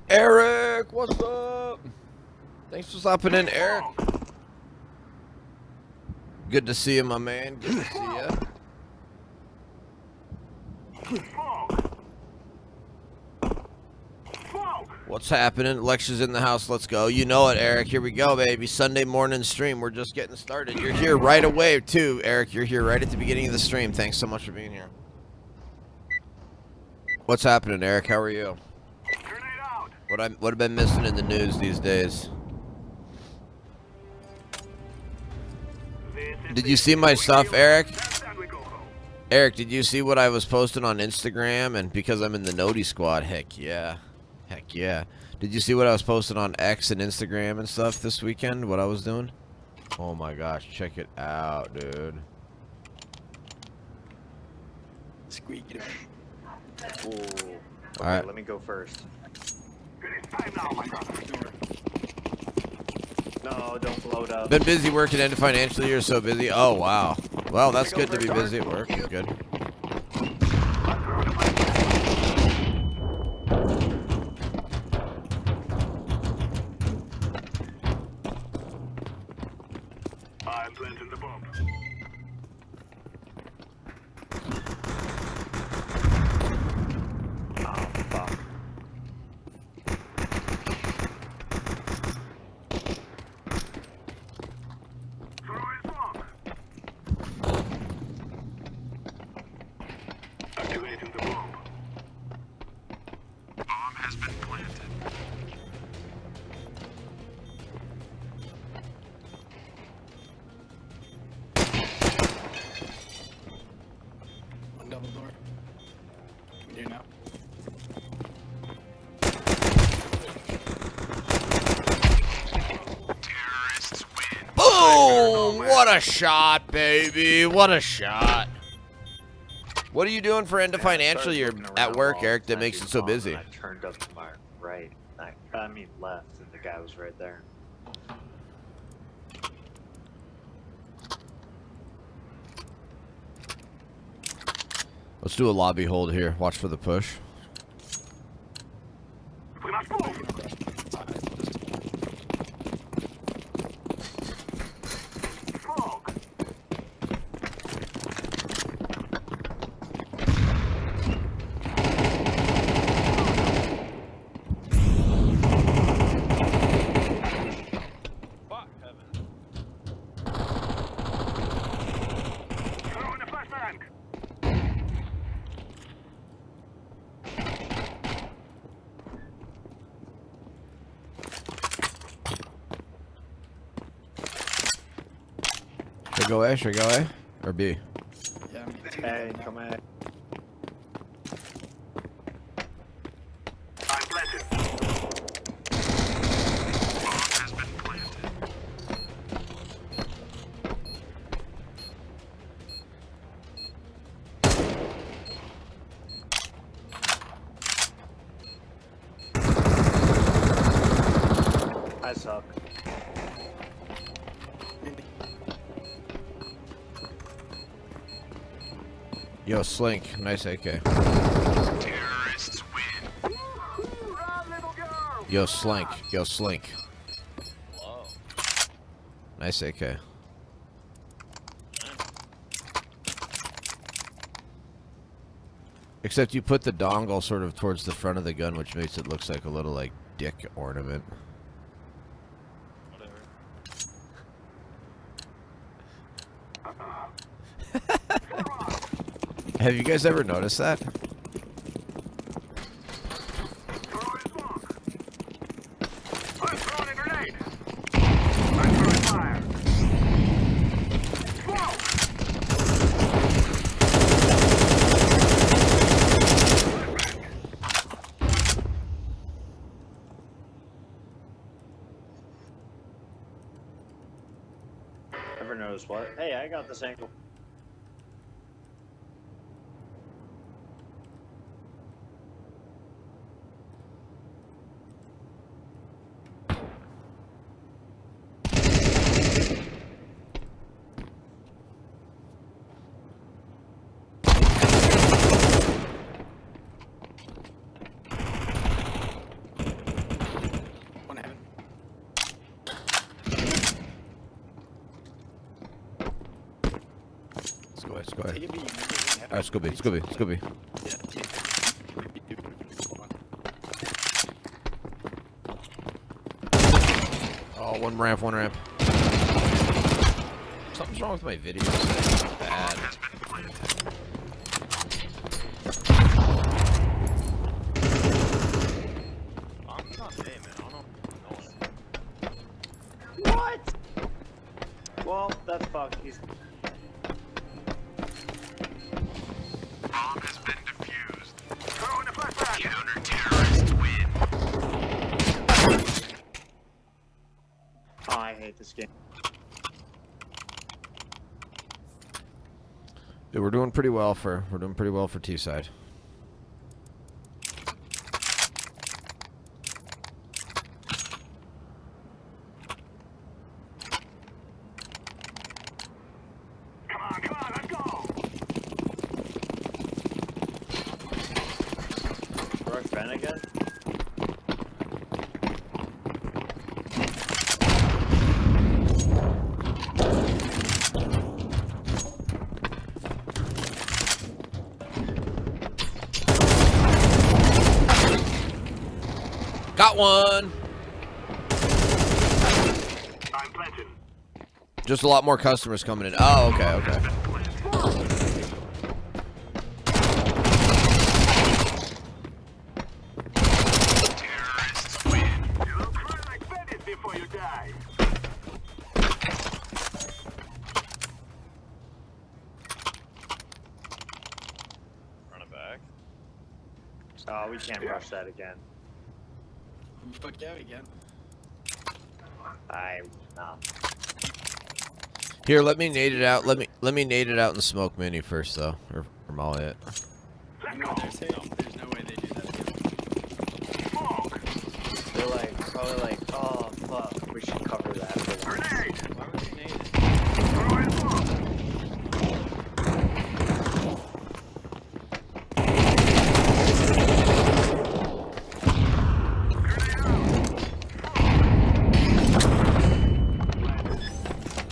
Eric, what's up? Thanks for stopping in, Eric. Good to see you, my man. Good to see you. What's happening? Lecture's in the house. Let's go. You know it, Eric. Here we go, baby. Sunday morning stream. We're just getting started. You're here right away, too, Eric. You're here right at the beginning of the stream. Thanks so much for being here. What's happening, Eric? How are you? What have been missing in the news these days? Did you see my stuff, Eric? Eric, did you see what I was posting on Instagram? And because I'm in the Noti squad, heck yeah. Heck yeah. Did you see what I was posting on X and Instagram and stuff this weekend? What I was doing? Oh my gosh, check it out, dude. Squeak. Ooh. Okay, Alright. let me go first. No, don't blow it up. Been busy working end of financial year, so busy. Oh, wow. Well, that's good to be busy at work. It's good. I'm planting the bomb. Oh, fuck. Activating the bomb. Bomb has been planted. One double door. We do now. Terrorists win. Boom! What a shot, baby. What a shot. What are you doing for end of financial year at work, Eric, that makes it so busy? I turned up to my right. I mean left, and the guy was right there. Let's do a lobby hold here. Watch for the push. We must move. Smoke. Fuck heaven. Throw in the flashbang. Should I go A? Should I go A? Or B? Yeah, me too. Hey, come in. I'm planted. Bomb has been planted. I suck. Yo, Slink. Nice AK. Terrorists win. Run, little girl. Yo, Slink. Yo, Slink. Whoa. Nice AK. Except you put the dongle sort of towards the front of the gun, which makes it look like a little, like, dick ornament. Whatever. Have you guys ever noticed that? Throw in smoke. I'm throwing a grenade. I'm throwing fire. Smoke. Ever notice what? Hey, I got this angle. boys. Go ahead. Take a beat. All right, Scooby, Scooby, Scooby. Yeah, take Oh, one ramp, one ramp. Something's wrong with my video. It's bad. I'm not me, man. I don't know. What? Well, that's fucked. He's Bomb has been defused. Throwing a flashbang. Counter-terrorists win. oh, I hate this game. Dude, we're doing pretty well for T side. Come on, let's go. Rock Ben again? Got one. I'm planting. Just a lot more customers coming in. Oh, okay, okay. Terrorists win. You'll cry like bandits before you die. Run it back. Oh, we can't rush that again. We fucked out again. No. Here, let me nade it out. Let me nade it out and smoke mini first, though, or molly it. Let's No, go. they're saying there's no way they do that again. Smoke. They're like, probably like, oh fuck, we should cover that for once. Grenade. Why would you need it? Throwing smoke.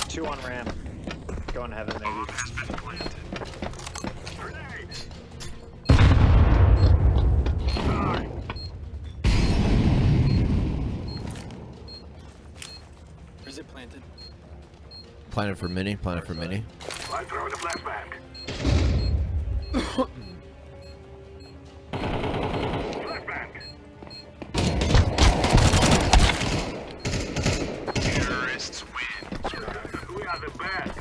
Two on ramp. Going heaven, maybe. Grenade. Where's it planted? Planning for mini. Planning for mini. I'm throwing a flashbang. Flashbang. Terrorists win. We are the best.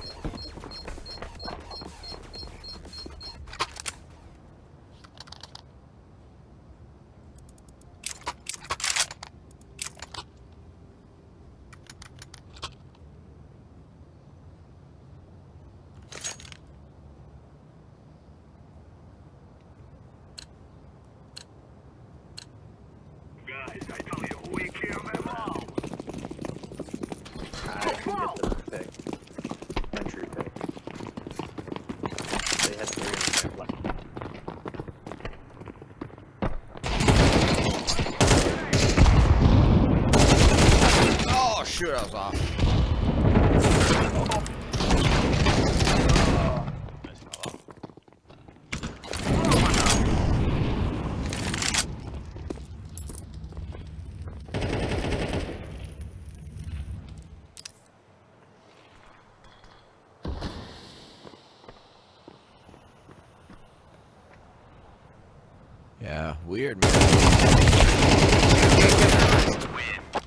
Guys, I tell you, we kill them all. I can get the pick. Entry pick. They had 3 on ramp left. Oh shoot, I was off. Nice fell off. Yeah, weird, man.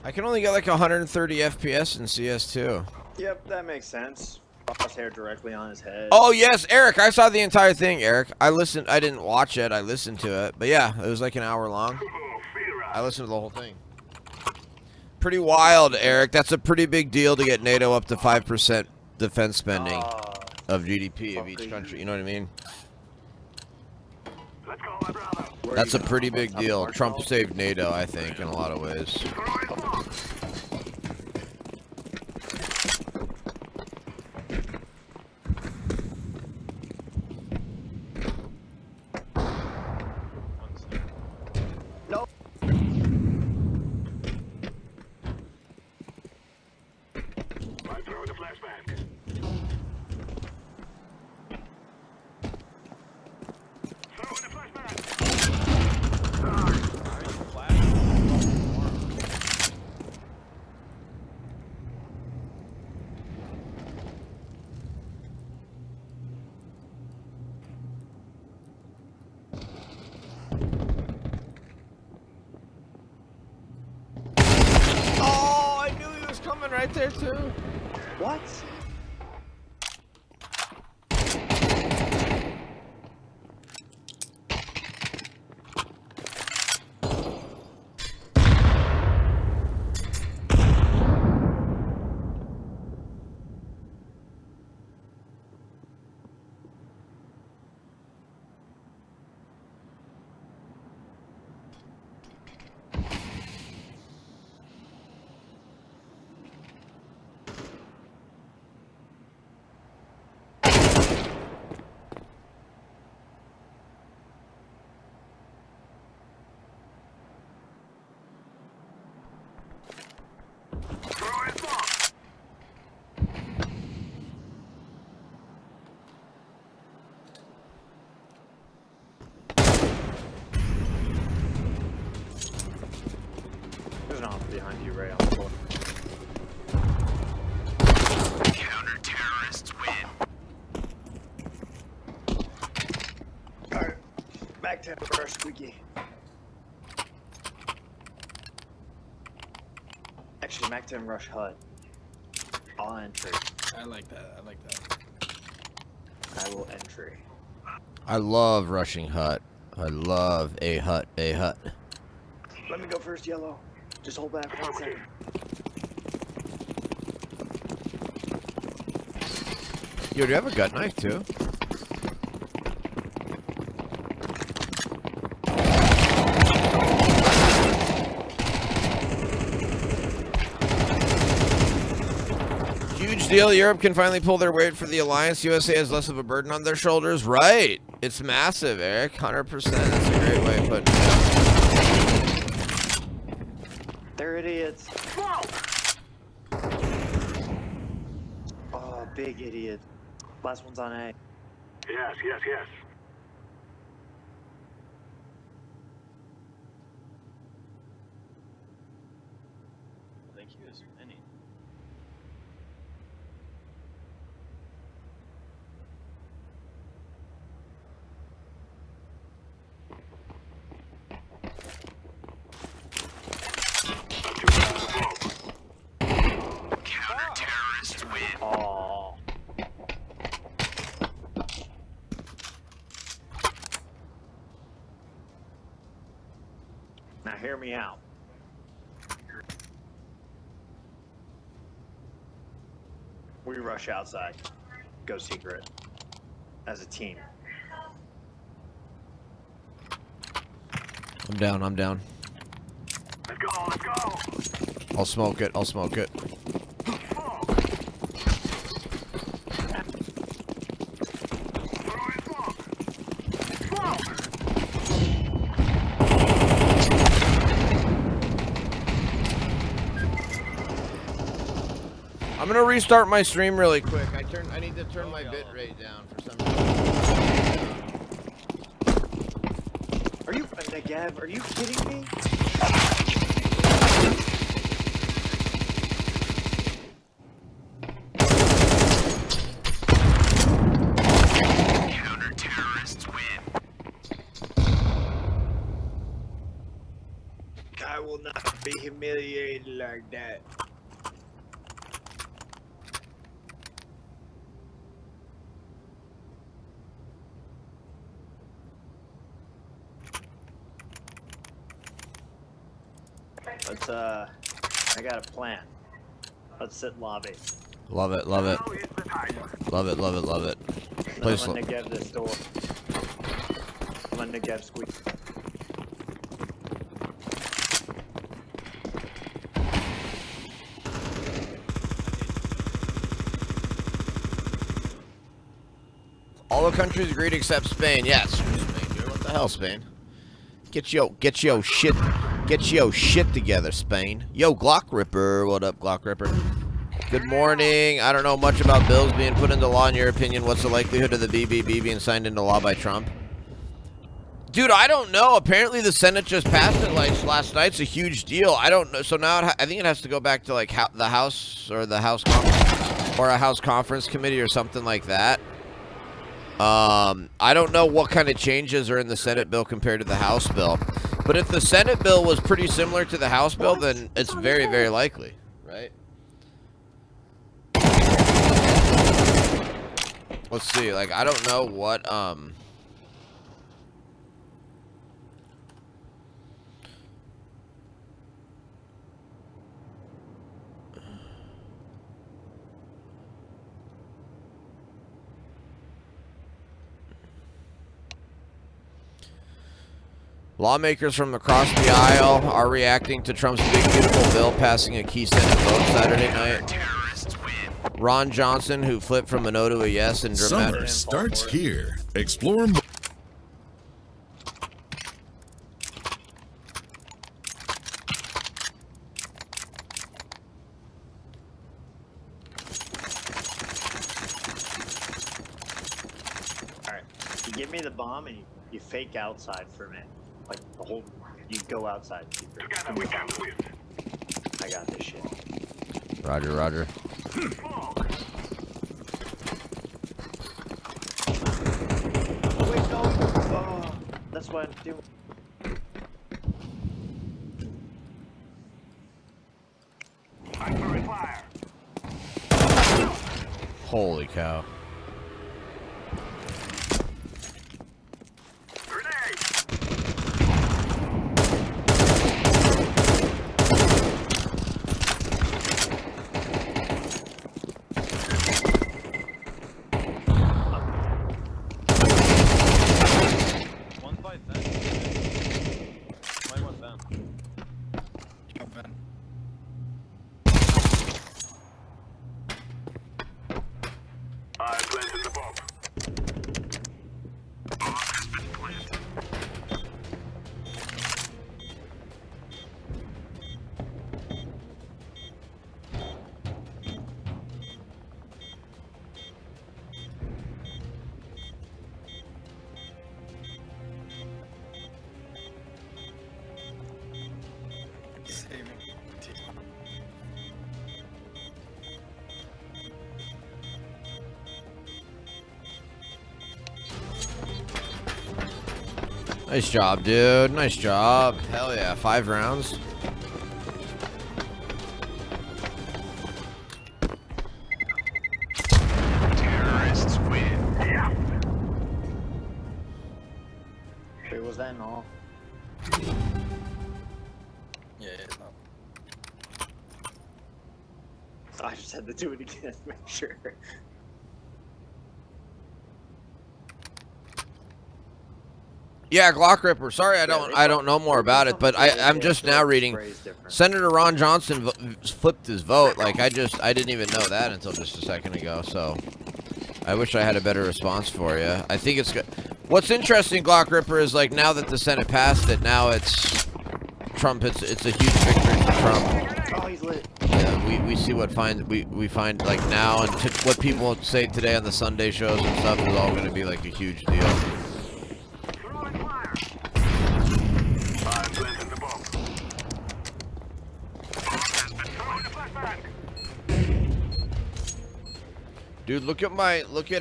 I can only get like 130 FPS in CS2. Yep, that makes sense. Crosshair directly on his head. Oh yes, Eric, I saw the entire thing, Eric. I listened. I didn't watch it. I listened to it. But yeah, it was like an hour long. I listened to the whole thing. Pretty wild, Eric. That's a pretty big deal to get NATO up to 5% defense spending of GDP of each country. You know what I mean? Let's go, my brother. Where That's you a going? pretty big Up deal. Marshall? Trump saved NATO, I think, in a lot of ways. Throwing smoke. One second. Nope. I'm throwing a flashbang. right there too. What? There's an officer behind you, right on the floor. Counter-terrorists win. Alright, back to our squeaky. Actually, Mac 10 rush HUD. All entry. I like that. I like that. I will entry. I love rushing hut. I love a hut, a hut. Let me go first, yellow. Just hold back 1 second. Yo, do you have a gut knife too? Huge deal. Europe can finally pull their weight for the alliance. USA has less of a burden on their shoulders. Right. It's massive, Eric. 100%. That's a great way of putting it. They're idiots. Oh, big idiot. Last one's on A. Yes, yes, yes. Thank you, as many. Counter-terrorists win. Oh. Now hear me out. We rush outside. Go secret. As a team. I'm down. I'm down. Let's go, let's go. I'll smoke it. I'll smoke it. I'm gonna restart my stream really quick. I need to turn my bit rate down for some reason. Are you, Negev, are you kidding me? Counter-terrorists win. I will not be humiliated like that. Let's, I got a plan. Let's sit lobby. Love it. Love it. Now is the time. Love it. Love it. Love it. Place. I'm gonna Negev this door. I'm gonna Negev squeak. All the countries agreed except Spain. Yes. Spain, dude. What the hell, Spain? Get your shit together, Spain. Yo, Glock Ripper. What up, Glock Ripper? Good morning. I don't know much about bills being put into law. In your opinion, what's the likelihood of the BBB being signed into law by Trump? Dude, I don't know. Apparently, the Senate just passed it like last night. It's a huge deal. I don't know. So now I think it has to go back to like the House or the House Conference or a House Conference Committee or something like that. I don't know what kind of changes are in the Senate bill compared to the House bill. But if the Senate bill was pretty similar to the House bill, then it's very, very likely, right? Let's see. Like, I don't know what, lawmakers from across the aisle are reacting to Trump's big, beautiful bill passing a key Senate vote Saturday night. Ron Johnson, who flipped from a no to a yes in dramatic... Summer starts here. Explore more. Alright. You give me the bomb and you fake outside for a minute. Like the whole you go outside. Together we can win. I got this shit. Roger, roger. Wait, no. Oh, that's what I'm doing. I'm throwing fire. Holy cow. Grenade. One fight then. Might want them. Jump in. I planted the bomb. Bomb has been planted. Saving. Nice job, dude. Nice job. Hell yeah. 5 rounds. Terrorists win. Yeah. Wait, was that an all? Yeah, no. I just had to do it again to make sure. Yeah, Glock Ripper. Sorry, I don't know more about it, but I'm just now reading. Senator Ron Johnson flipped his vote. Like I didn't even know that until just a second ago. So I wish I had a better response for you. I think it's good. What's interesting, Glock Ripper, is like now that the Senate passed it, now it's Trump. It's a huge victory for Trump. Oh, he's lit. Yeah, we see what we find like now, and what people say today on the Sunday shows and stuff is all going to be like a huge deal. Throwing fire. I planted the bomb. Bomb has been thrown. Flashbang. Dude, look at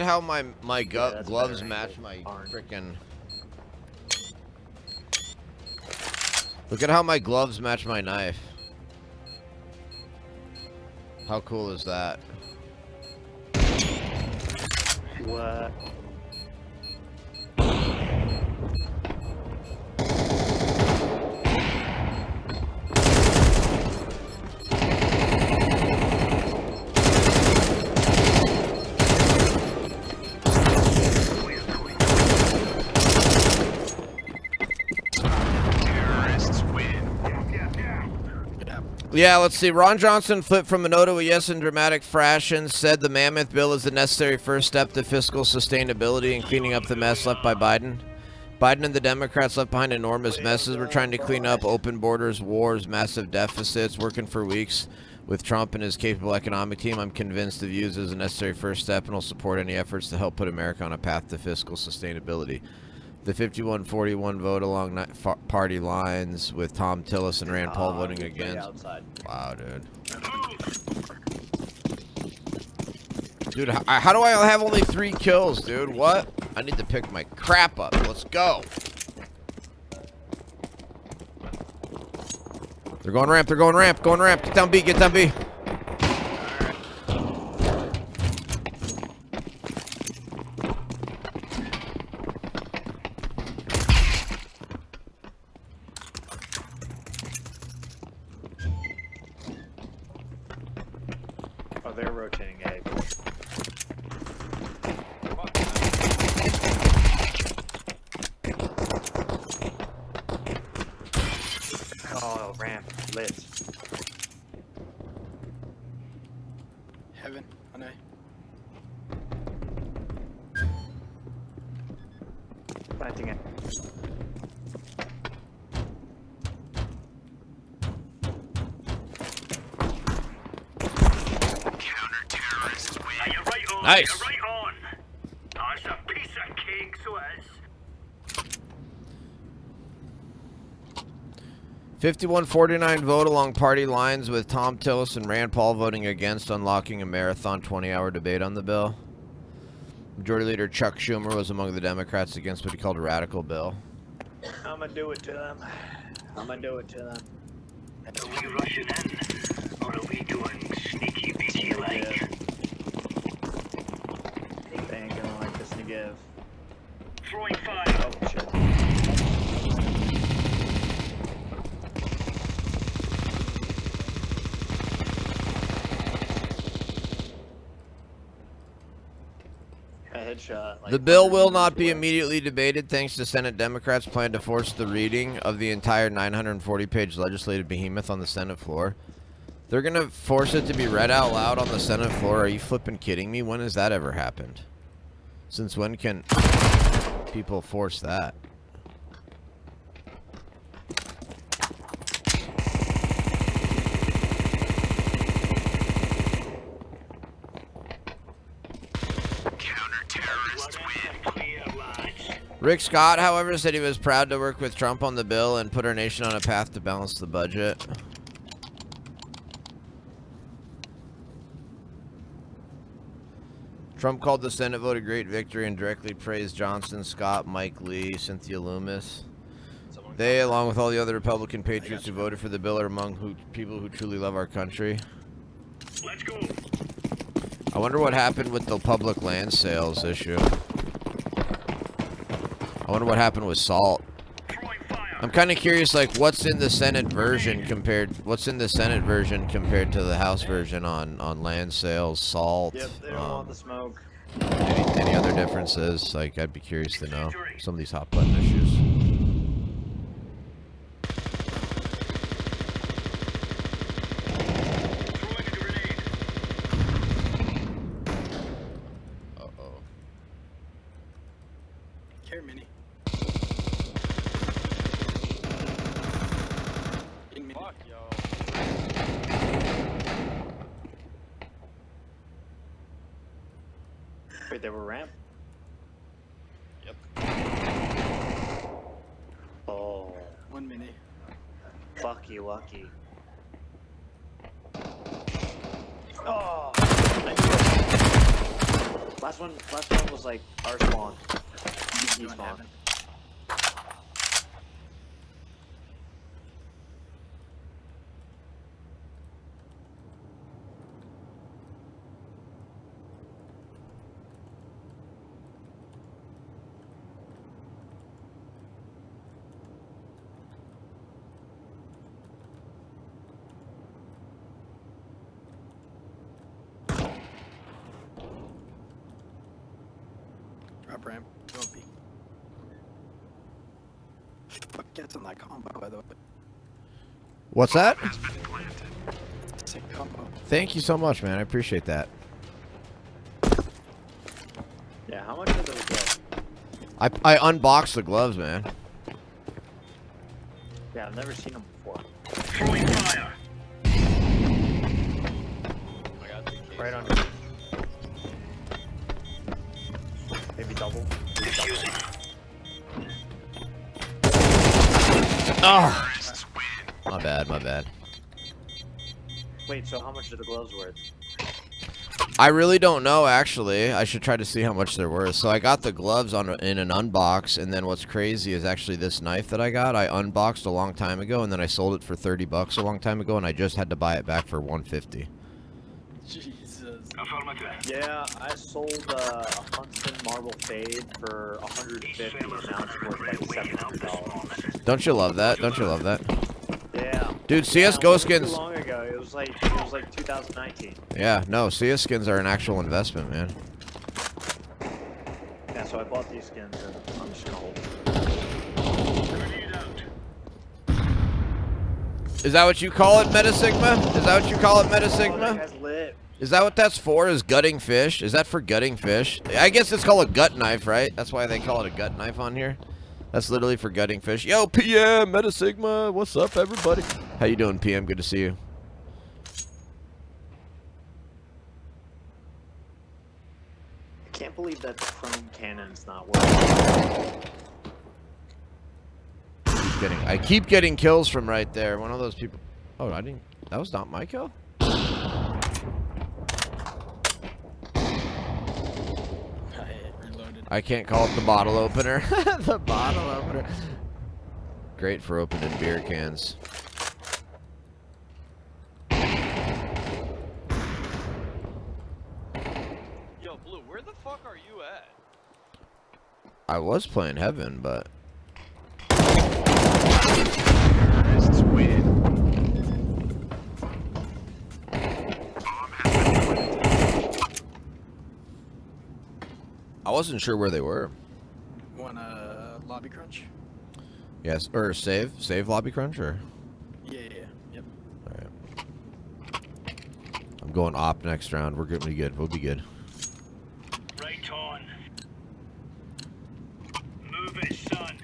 how my that's gloves better match angle. my Orange. frickin'. Look at how my gloves match my knife. How cool is that? What? Terrorists win. Yeah. Yeah, let's see. Ron Johnson flipped from a no to a yes in dramatic fashion, said the Mammoth Bill is the necessary first step to fiscal sustainability and cleaning up the mess left by Biden. Biden and the Democrats left behind enormous messes. We're trying to clean up open borders, wars, massive deficits, working for weeks with Trump and his capable economic team. I'm convinced the views is a necessary first step and will support any efforts to help put America on a path to fiscal sustainability. The 51-41 vote along party lines with Tom Tillis and Rand Paul voting against. Outside. Wow, dude. Dude, how do I have only 3 kills, dude? What? I need to pick my crap up. Let's go. They're going ramp. They're going ramp. Going ramp. Get down B. Get down B. Oh, they're rotating A. Oh, ramp lit. Heaven on A. Planting it. Counter-terrorists win. You're right on. Nice. You're right on. That's a piece of cake, so it is. 51-49 vote along party lines, with Tom Tillis and Rand Paul voting against unlocking a marathon 20-hour debate on the bill. Majority Leader Chuck Schumer was among the Democrats against what he called a radical bill. I'm gonna do it to them. I'm gonna do it to them. Are we rushing in? Or are we doing sneaky beaky like? They ain't gonna like this to give. Throwing fire. Oh, shit. A headshot. Like, The bill will 100 not be meters away. immediately debated thanks to Senate Democrats' plan to force the reading of the entire 940-page legislative behemoth on the Senate floor. They're going to force it to be read out loud on the Senate floor. Are you flipping kidding me? When has that ever happened? Since when can people force that? Counter-terrorists win. Clear, lads. Rick Scott, however, said he was proud to work with Trump on the bill and put our nation on a path to balance the budget. Trump called the Senate vote a great victory and directly praised Johnson, Scott, Mike Lee, Cynthia Loomis. They, along with all the other Republican patriots who voted for the bill, are among people who truly love our country. Let's go. I wonder what happened with the public land sales issue. I wonder what happened with salt. Throwing fire. I'm kind of curious, like, what's in the Senate version compared to the House version on land sales, salt, Yep, they don't want the smoke. any other differences? Like, I'd be curious to know some of these hot button issues. Throwing a grenade. Uh-oh. Care mini. In mini. Fuck, yo. Wait, they were ramp? Yep. Oh, One mini. fucky lucky. Oh, I knew it. Last one was like our spawn. Doing spawn. heaven. Drop ramp. Don't be. Fuck gets on that combo, by the way. What's that? Has been planted. It's a sick combo. Thank you so much, man. I appreciate that. Yeah, how much are those gloves? I unboxed the gloves, man. Yeah, I've never seen them before. Throwing fire. I got the case. Right under. Maybe double. Diffusing. Oh, Terrorists win. my bad, my bad. Wait, so how much are the gloves worth? I really don't know, actually. I should try to see how much they're worth. So I got the gloves in an unbox, and then what's crazy is actually this knife that I got, I unboxed a long time ago, and then I sold it for $30 a long time ago, and I just had to buy it back for $150. Jesus. Affirmative. Yeah, I sold a Huntsman Marble Fade for $150, and now it's worth like $700. Don't you love that? Don't you love that? Yeah. Dude, CSGO Too skins. long ago, it was was like 2019. Yeah, no, CS skins are an actual investment, man. Yeah, so I bought these skins and I'm just gonna hold them. Grenade out. Is that what you call it, Meta Sigma? Is that what you call it, Meta Oh, that Sigma? guy's lit. Is that what that's for? Is gutting fish? Is that for gutting fish? I guess it's called a gut knife, right? That's why they call it a gut knife on here. That's literally for gutting fish. Yo, PM, Meta Sigma, what's up, everybody? How you doing, PM? Good to see you. I can't believe that the chrome cannon's not working. I keep getting kills from right there. One of those people. Oh, I didn't. That was not my kill. Reloaded. I can't call it the bottle opener. The bottle opener. Great for opening beer cans. Yo, Blue, where the fuck are you at? I was playing Heaven, but Terrorists win. I wasn't sure where they were. Want a lobby crunch? Yes, or save lobby crunch, or Yeah. Yep. all right. I'm going op next round. We're gonna be good. We'll be good. Right on. Move it, son.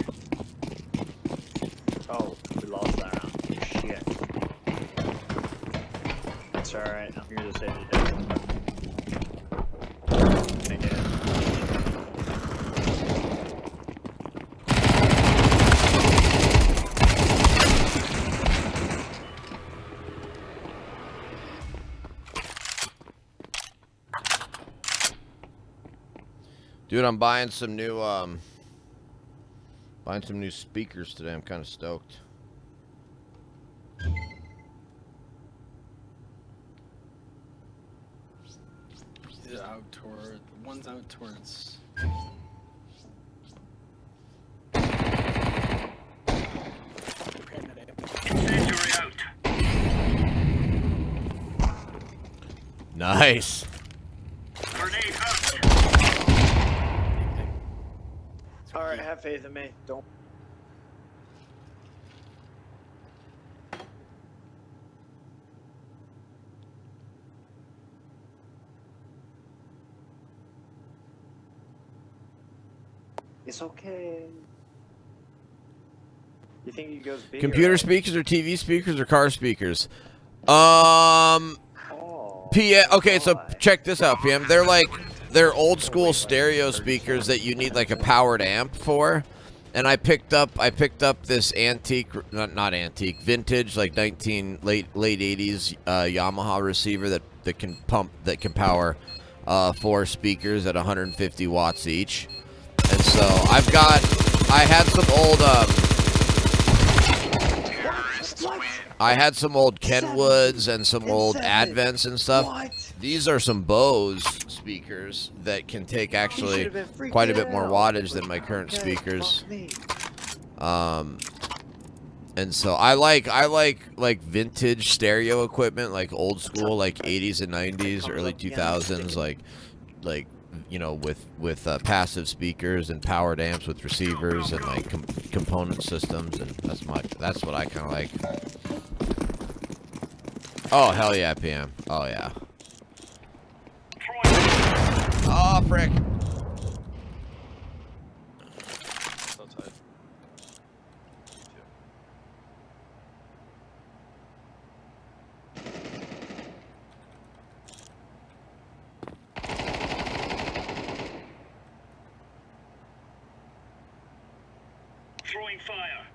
Oh, we lost that round. Shit. It's alright, I'm here to save the day. Thank you. Dude, I'm buying some new speakers today. I'm kind of stoked. He's out toward. One's out towards. Incendiary out. Nice. Grenade out. Alright, have faith in me. Don't. It's okay. You think he goes big? Computer speakers or TV speakers or car speakers? Oh, PM. Okay, so God. check this out, PM. They're old school stereo speakers that you need like a powered amp for. And I picked up this antique, not antique, vintage, like late 80s Yamaha receiver that can power 4 speakers at 150 watts each. And so I had some old Kenwoods and some old Advents and stuff. What? These are some Bose speakers that can take actually quite a bit more wattage than my current speakers. And so I like vintage stereo equipment, like old school, like 80s and 90s, early 2000s, like you know, with passive speakers and powered amps with receivers and like component systems, and that's what I kind of like. Oh hell yeah, PM. Oh yeah. Oh frick. So tight. Throwing fire.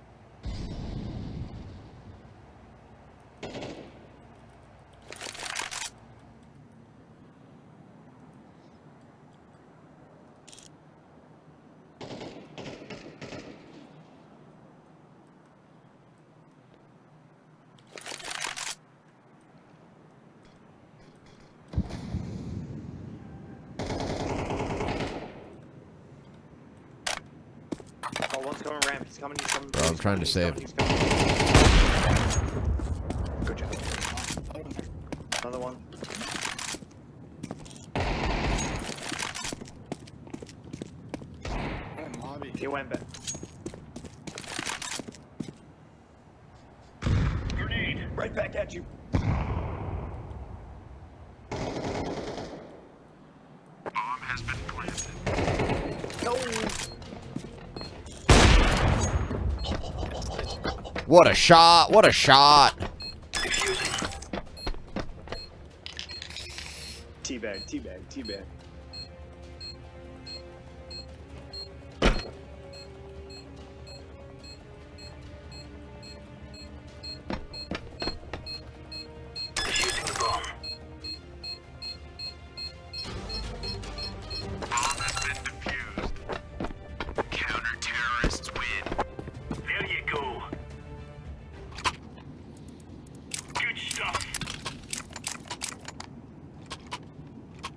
Oh, one's coming ramp. He's coming. Bro, I'm trying to save. Good job. Other one there. went back. Grenade. Right back at you. Bomb has been planted. No. What a shot! What a shot! Defusing. Teabag, teabag, teabag. Defusing the bomb. Bomb has been defused. Counter-terrorists win. There you go. Good stuff.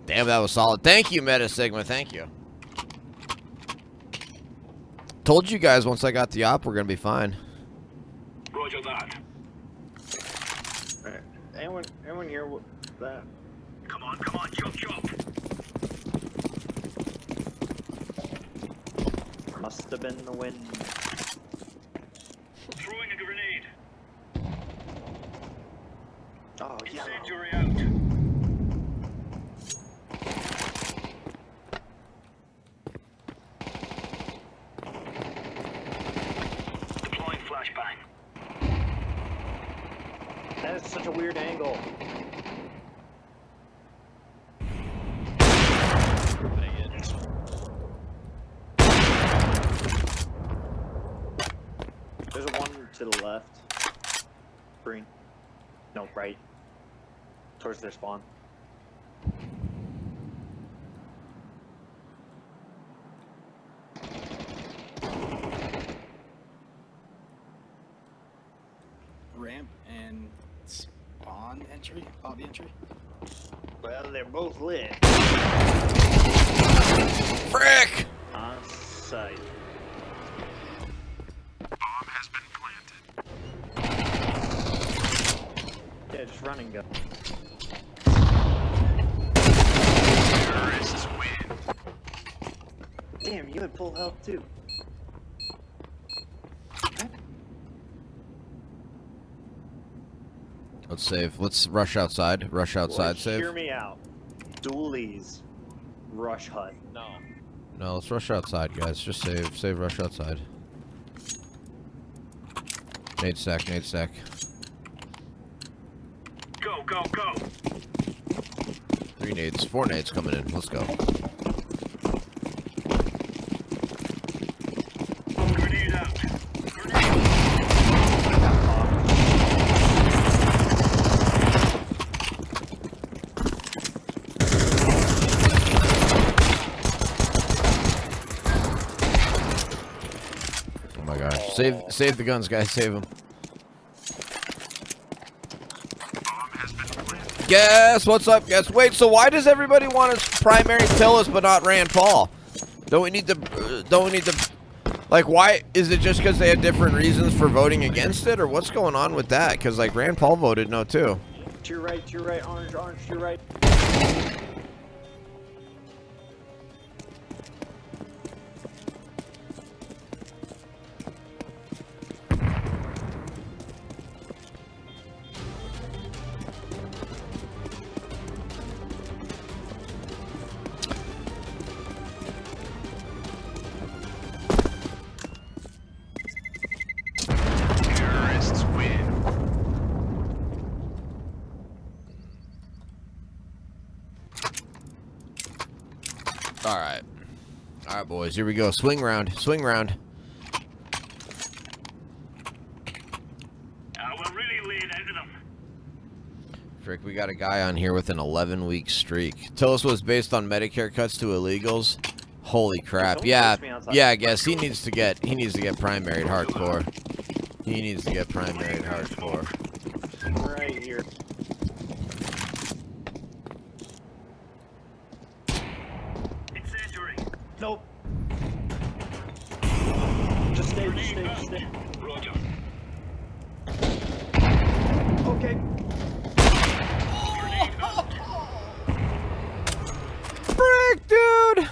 Damn, that was solid. Thank you, Meta Sigma. Thank you. Told you guys once I got the op, we're gonna be fine. Roger that. Alright. Anyone hear what that? Come on, chop, chop. Must have been the wind. Throwing a grenade. Oh, yeah. Incendiary out. Deploying flashbang. That is such a weird angle. Dang it. There's a one to the left. Green. No, right. Towards their spawn. Ramp and spawn entry, lobby entry. Well, they're both lit. Frick! On site. Bomb has been planted. Yeah, just run and go. Terrorists win. Damn, you had full health too. Let's save. Let's rush outside. Rush outside, save. Hear me out. Dualies. Rush hut. No. No, let's rush outside, guys. Just save. Save, rush outside. Nade stack, nade stack. Go, go, go. 3 nades, 4 nades coming in. Let's go. Grenade out. Oh my gosh. Save the guns, guys. Save them. Guess what's up, guys? Wait, so why does everybody want to primary Tillis but not Rand Paul? Don't we need to like, why is it just because they had different reasons for voting against it, or what's going on with that? Because like Rand Paul voted no too. To your right, orange, orange, to your right. Terrorists win. All right, boys. Here we go. Swing round. Swing round. We're really laying into them. Frick, we got a guy on here with an 11-week streak. Tillis was based on Medicare cuts to illegals. Holy crap! Someone Yeah, push me outside. yeah. I guess he needs to get primaried hardcore. He needs to get primaried hardcore. Right here. Incendiary. Nope. Just stay, just stay, just stay. Roger. Okay. Frick, dude!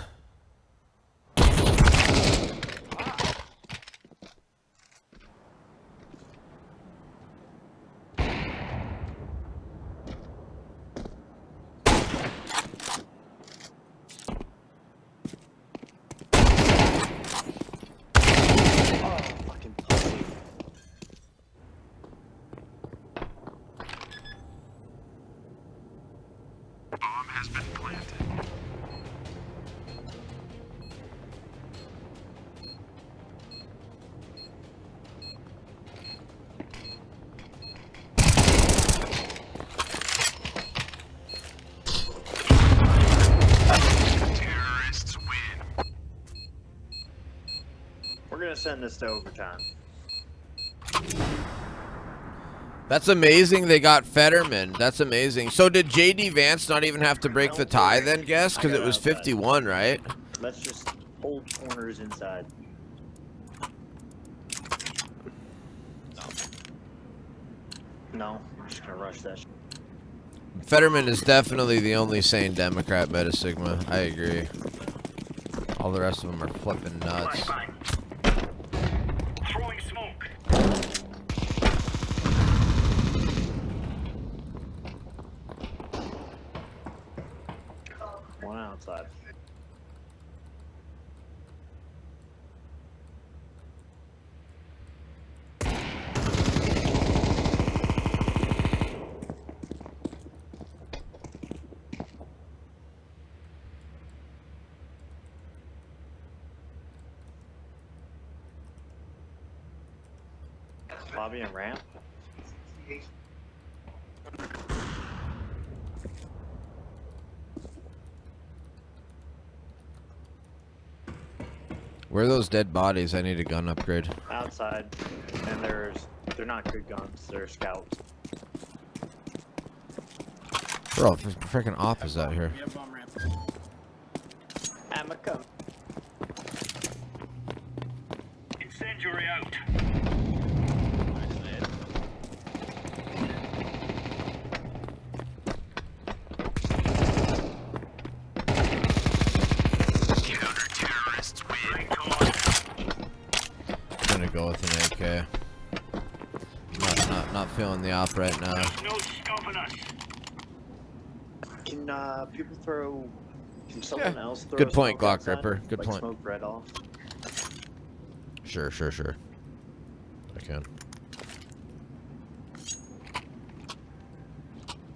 send this to overtime. That's amazing they got Fetterman. That's amazing. So did J.D. Vance not even have to break the tie then, guess? Because it was 51, right? Let's just hold corners inside. No, I'm just gonna rush that. Fetterman is definitely the only sane Democrat, Beta Sigma. I agree. All the rest of them are flipping nuts. Flashbang. Throwing smoke. One outside. Lobby and ramp. Where are those dead bodies? I need a gun upgrade. Outside, and they're not good guns. They're scouts. Bro, freaking off is out here. We have bomb ramp. I'ma come. Incendiary out. Counter-terrorists win. Right on. I'm gonna go with an AK. Not feeling the op right now. There's no stopping us. Can people throw? Can someone else throw? Good point, smoke Glock outside? Ripper. Good Like point. Smoke red off. Sure. I can.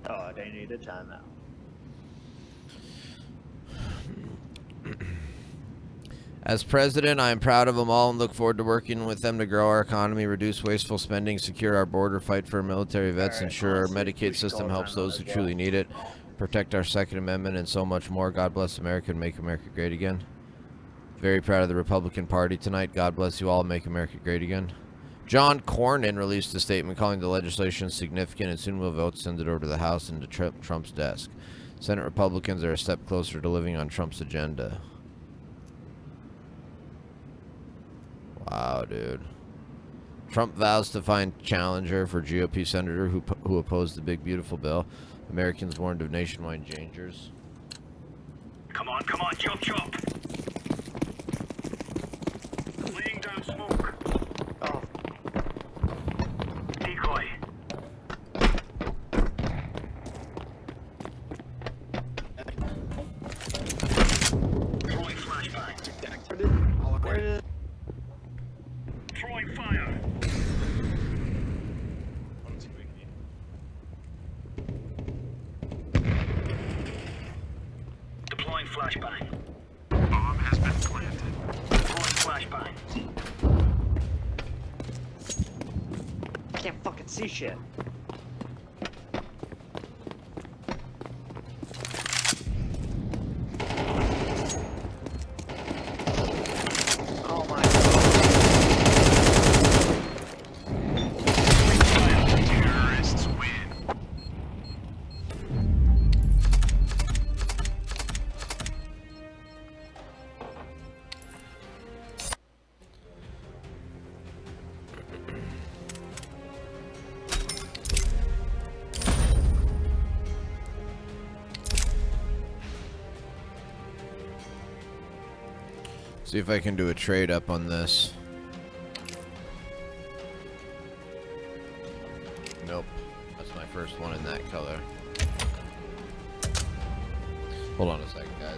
Oh, they need a timeout. As president, I am proud of them all and look forward to working with them to grow our economy, reduce wasteful spending, secure our border, fight for our military vets, Alright, ensure our honestly, we Medicaid should system call helps timeout those who as truly well. need it, protect our Second Amendment, and so much more. God bless America and make America great again. Very proud of the Republican Party tonight. God bless you all and make America great again. John Cornyn released a statement calling the legislation significant and soon will vote to send it over to the House and to Trump's desk. Senate Republicans are a step closer to living on Trump's agenda. Wow, dude. Trump vows to find challenger for GOP senator who opposed the big beautiful bill. Americans warned of nationwide dangers. Come on, chop, chop. Laying down smoke. Oh, Decoy. Throwing flashbang. where did? Throwing fire. Deploying flashbang. Bomb has been planted. Throwing flashbang. I can't fucking see shit. Oh my god. Terrorists win. See if I can do a trade up on this. Nope. That's my first one in that color. Hold on a second, guys.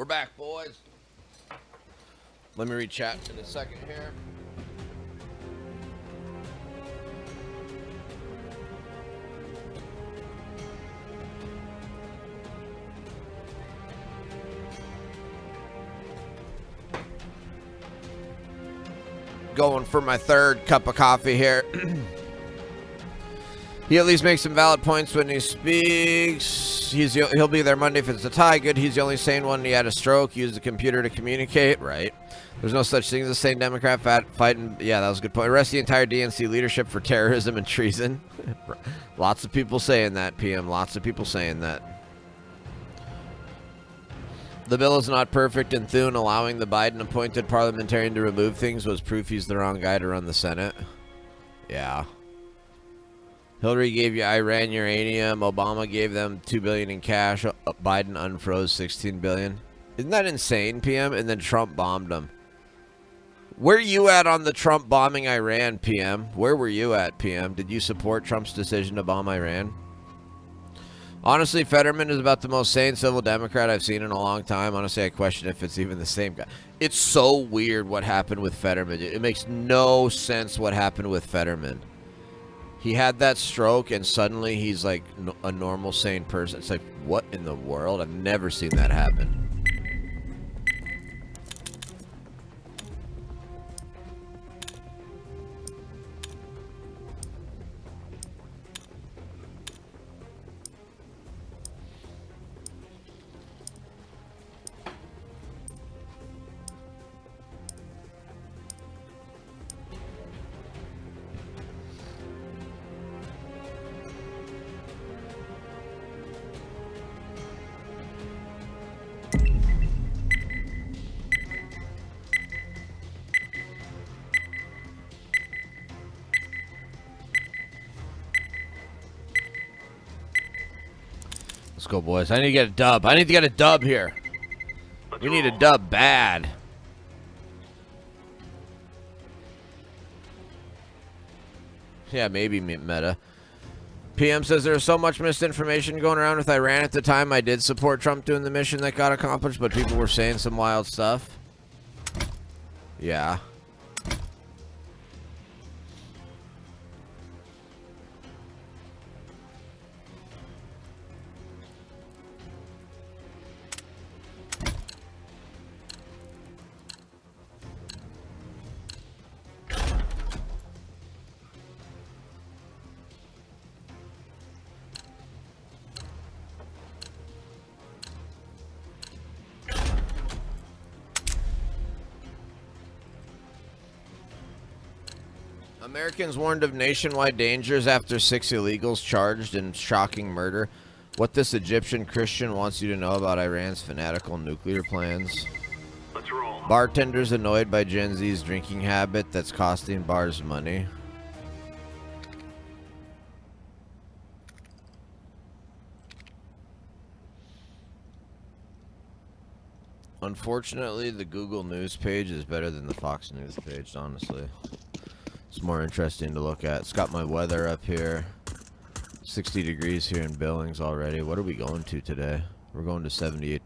We're back, boys. Let me read chat in a second here. Going for my third cup of coffee here. He at least makes some valid points when he speaks. He'll be there Monday if it's a tie. Good. He's the only sane one. He had a stroke. Used the computer to communicate. Right. There's no such thing as a sane Democrat fighting. Yeah, that was a good point. Arrest the entire DNC leadership for terrorism and treason. Lots of people saying that, PM. Lots of people saying that. The bill is not perfect, and Thune allowing the Biden-appointed parliamentarian to remove things was proof he's the wrong guy to run the Senate. Yeah. Hillary gave you Iran uranium. Obama gave them $2 billion in cash. Biden unfroze $16 billion. Isn't that insane, PM? And then Trump bombed them. Where are you at on the Trump bombing Iran, PM? Where were you at, PM? Did you support Trump's decision to bomb Iran? Honestly, Fetterman is about the most sane civil Democrat I've seen in a long time. Honestly, I question if it's even the same guy. It's so weird what happened with Fetterman. It makes no sense what happened with Fetterman. He had that stroke, and suddenly he's like a normal, sane person. It's like, what in the world? I've never seen that happen. Let's go, boys. I need to get a dub. I need to get a dub here. We need a dub bad. Yeah, maybe meta. PM says there's so much misinformation going around with Iran. At the time, I did support Trump doing the mission that got accomplished, but people were saying some wild stuff. Yeah. Americans warned of nationwide dangers after 6 illegals charged in shocking murder. What this Egyptian Christian wants you to know about Iran's fanatical nuclear plans. Let's roll. Bartenders annoyed by Gen Z's drinking habit that's costing bars money. Unfortunately, the Google News page is better than the Fox News page, honestly. It's more interesting to look at. It's got my weather up here. 60 degrees here in Billings already. What are we going to today? We're going to 78.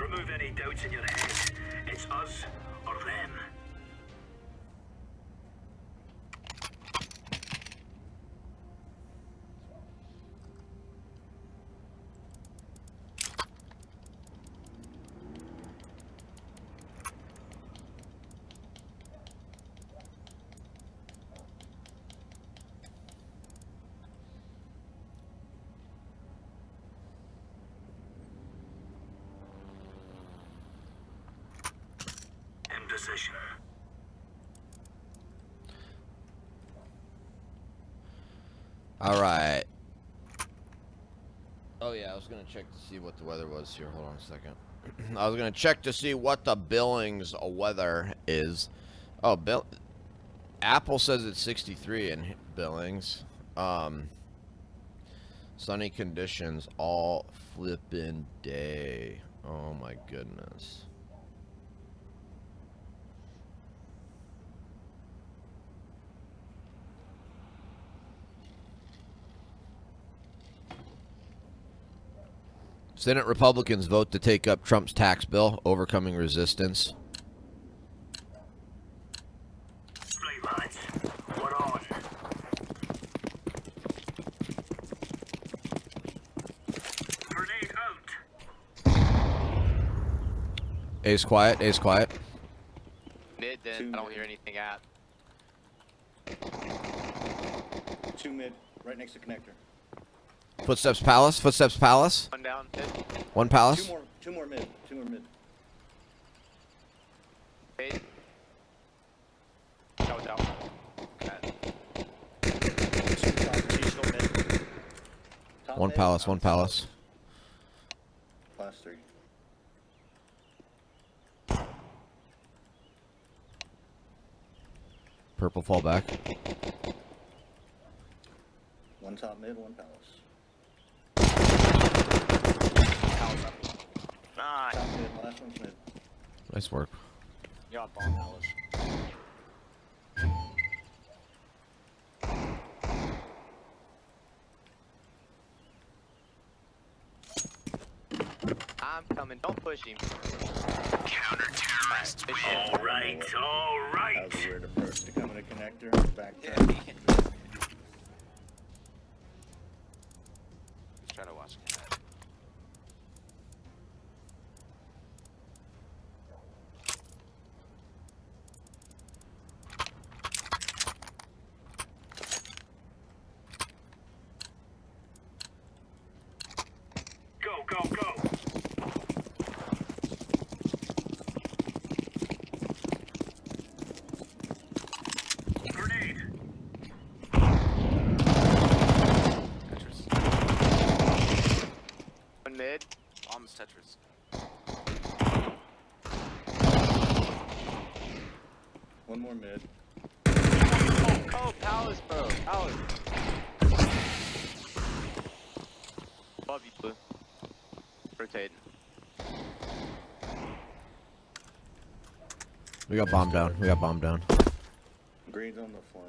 Remove any doubts in your head. It's us or them. Position. All right. Oh yeah, I was gonna check to see what the weather was here. Hold on a second. I was gonna check to see what the Billings weather is. Oh, Apple says it's 63 in Billings. Sunny conditions all flippin' day. Oh my goodness. Senate Republicans vote to take up Trump's tax bill, overcoming resistance. Right, lads. We're on. Grenade out. A's quiet. A's quiet. Mid, then I don't hear anything at. 2 mid, right next to connector. Footsteps Palace. Footsteps Palace. One down, mid. One Palace. Two more mid. Mid. That was out. Okay. One Palace. One Palace. Last 3. Purple fall back. One top mid, one palace. Nice. Top mid, last one's mid. Nice work. You got bomb palace. I'm coming. Don't push him. Counter-terrorists win. All right. That was a weird approach to come in a connector. Back turn. Try to watch that. Go. Grenade. Tetris. One mid. Bomb's Tetris. One more mid. Oh, Palace, bro. Palace. Love you, Blue. Rotating. We got bomb down. We got bomb down. Green's on the flank.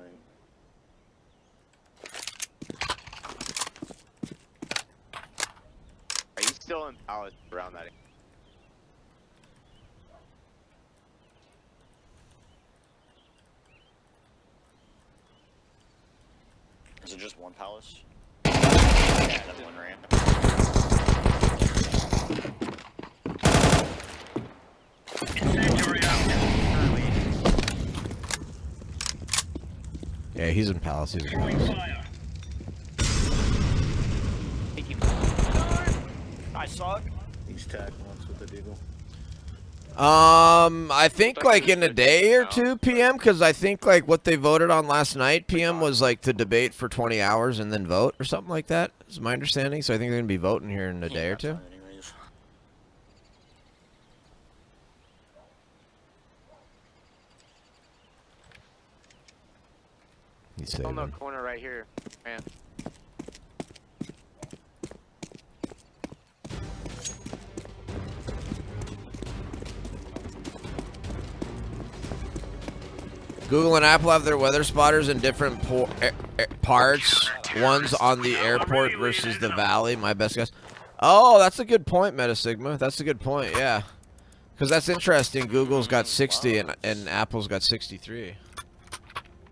Are you still in Palace around that? Is it just one palace? Yeah, that one ran. Incendiary out. Yeah, he's in Palace. He's in Palace. Fire. I suck. He's tagged once with the deagle. I think like in a day or 2 p.m. because I think like what they voted on last night p.m. was like to debate for 20 hours and then vote or something like that. Is my understanding. So I think they're gonna be voting here in a day or two. Anyways. He's Still no saving. corner right here, man. Google and Apple have their weather spotters in different parts. One's on the airport versus the valley. My best guess. Oh, that's a good point, Metasigma. That's a good point. Yeah, because that's interesting. Google's got 60 and Apple's got 63.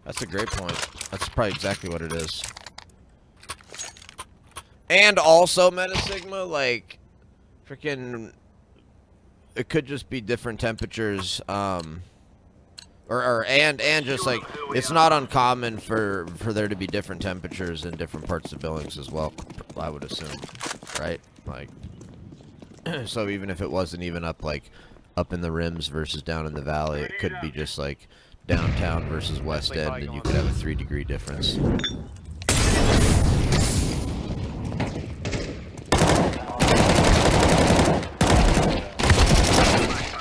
That's a great point. That's probably exactly what it is. And also, Metasigma, like, freaking, it could just be different temperatures. And just like it's not uncommon for there to be different temperatures in different parts of Billings as well. I would assume, right? Like, so even if it wasn't even up in the rims versus down in the valley, it could be just like downtown versus West End, and you could have a 3-degree difference.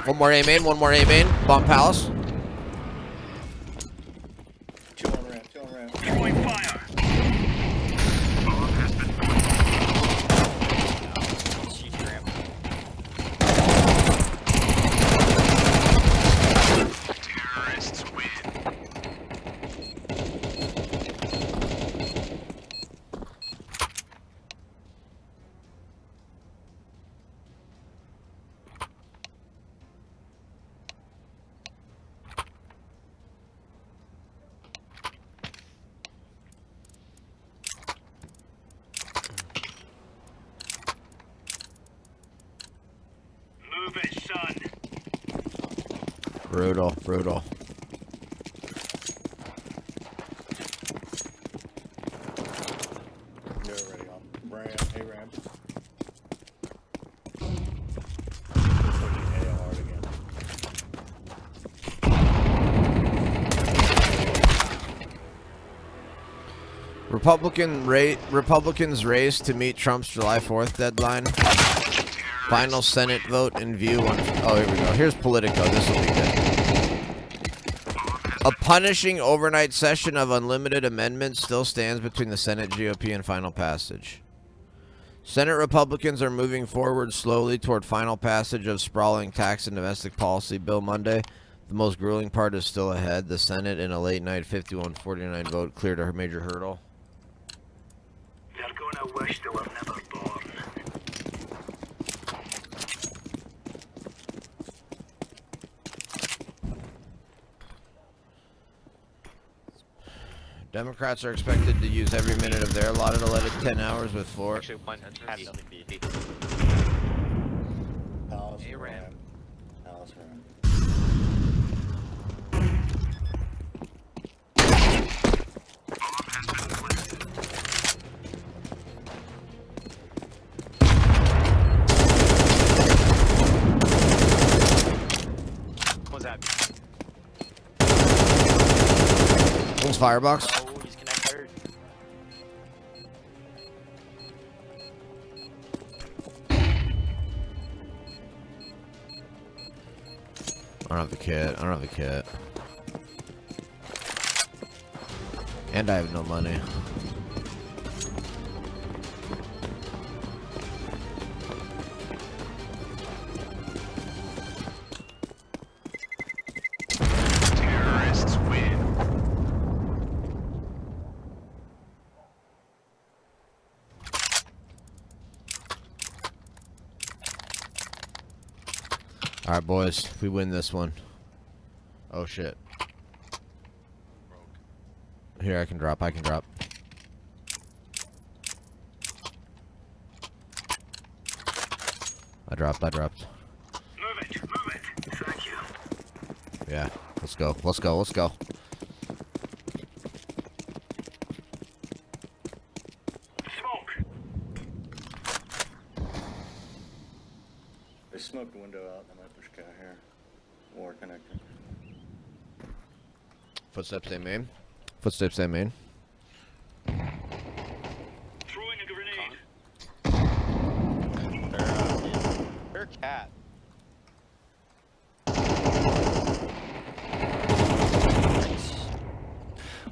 One more A main, one more A main. Bomb Palace. Two on ramp. Throwing fire. Bomb has been planted. Terrorists win. Brutal, brutal. They're already on. Ramp, hey ramp. Switching AR again. Republicans race to meet Trump's July 4th deadline. Final Senate vote in view on... Oh, here we go. Here's Politico. This will be good. A punishing overnight session of unlimited amendments still stands between the Senate GOP and final passage. Senate Republicans are moving forward slowly toward final passage of sprawling tax and domestic policy bill Monday. The most grueling part is still ahead. The Senate, in a late-night 51-49 vote, cleared a major hurdle. They're gonna wish they were never born. Democrats are expected to use every minute of their allotted 10 hours with 4. Actually, one has nothing B. Palace A ramp. ramp. Palace ramp. What's that? One's firebox. Oh, he's connected. I don't have the kit. I don't have the kit. And I have no money. Terrorists win. Alright, boys. We win this one. Oh, shit. Here, I can drop. I can drop. I dropped. Move it, move it. Thank you. Yeah. Let's go. Let's go. Let's go. Smoke. They smoked window out. They might push guy here. War connector. Footsteps they made. Footsteps they made. Throwing a grenade. They're cat.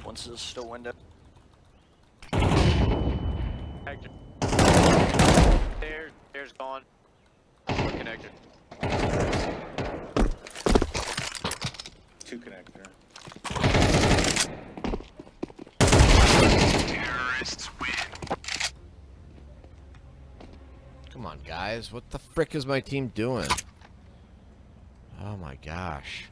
Once it's still window. There's gone. One connector. Two connector. Terrorists win. Come on, guys. What the frick is my team doing? Oh my gosh.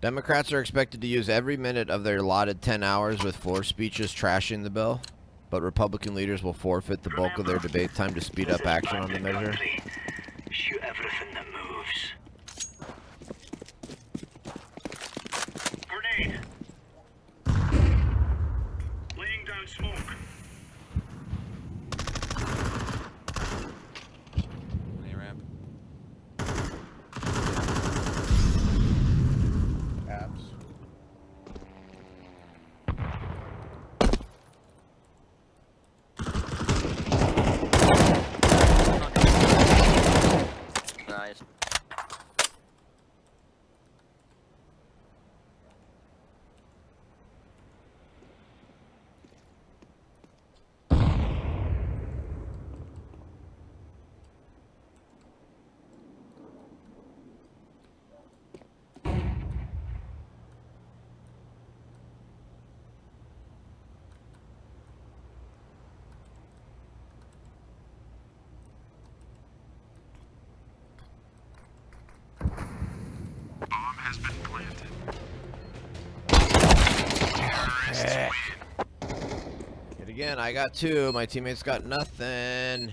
Democrats are expected to use every minute of their allotted 10 hours with 4 speeches trashing the bill, but Republican leaders will forfeit the bulk of their debate time to speed up action on the measure. Shoot everything that moves. Grenade. Laying down smoke. A ramp. Apps. Nice. Bomb has been planted. Terrorists win. Again, I got 2. My teammates got nothing.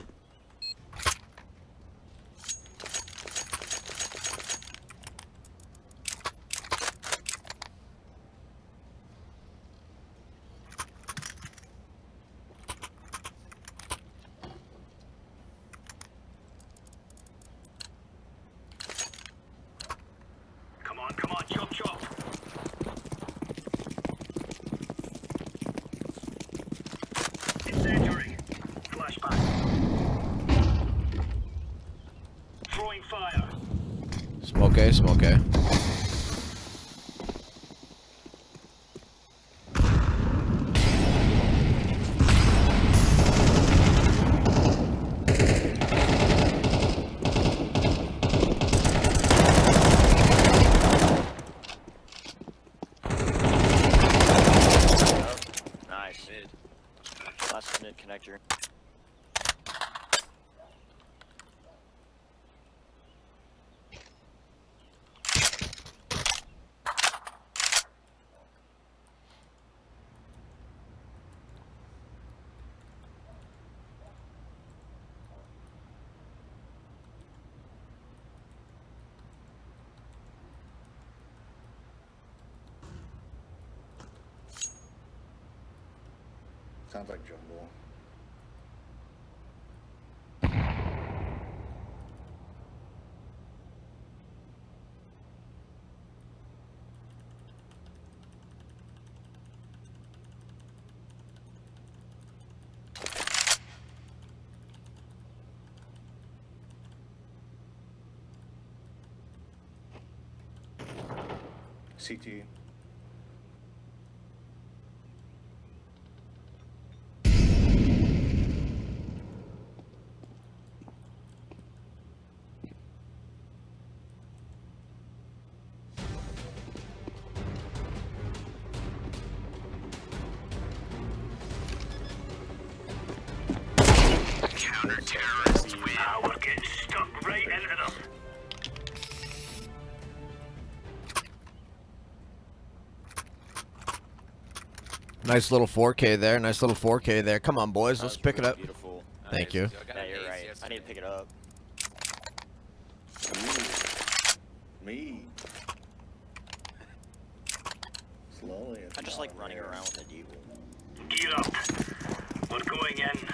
Come on, chop chop. Incendiary. Flashback. Throwing fire. Smoke A, smoke A. Nice. Last mid connector. Sounds like jungle. CT. Counter-terrorists win. Now we're getting stuck right into them. Nice little 4K there. Nice little 4K there. Come on, boys. Let's pick it up. Beautiful. Thank you. Yeah, you're right. I need to pick it up. Me. Slowly. I just like running around with a deagle. Gear up. We're going in.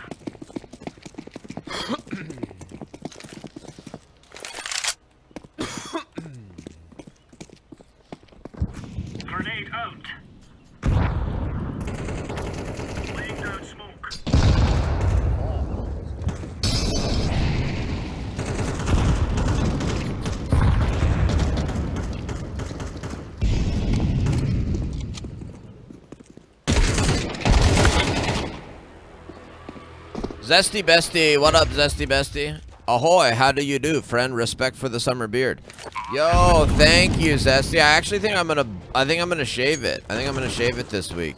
Grenade out. Laying down smoke. Zesty Bestie, what up, Zesty Bestie? Ahoy, how do you do, friend? Respect for the summer beard. Yo, thank you, Zesty. I actually think I'm gonna shave it. I think I'm gonna shave it this week.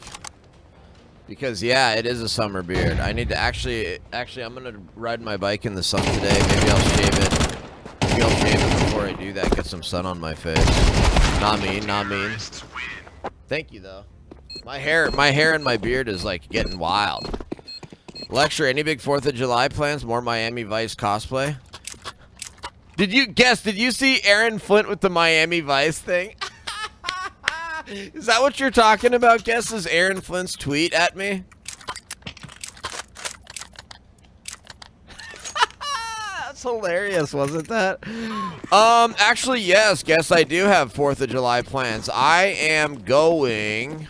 Because yeah, it is a summer beard. I need to actually I'm gonna ride my bike in the sun today. Maybe I'll shave it. Maybe I'll shave it before I do that. Get some sun on my face. Not mean, not mean. Thank you though. My hair and my beard is like getting wild. Lecture, any big 4th of July plans? More Miami Vice cosplay? Did you see Aaron Flint with the Miami Vice thing? Is that what you're talking about? Guess is Aaron Flint's tweet at me? That's hilarious, wasn't that? Actually, yes. Guess I do have 4th of July plans. I am going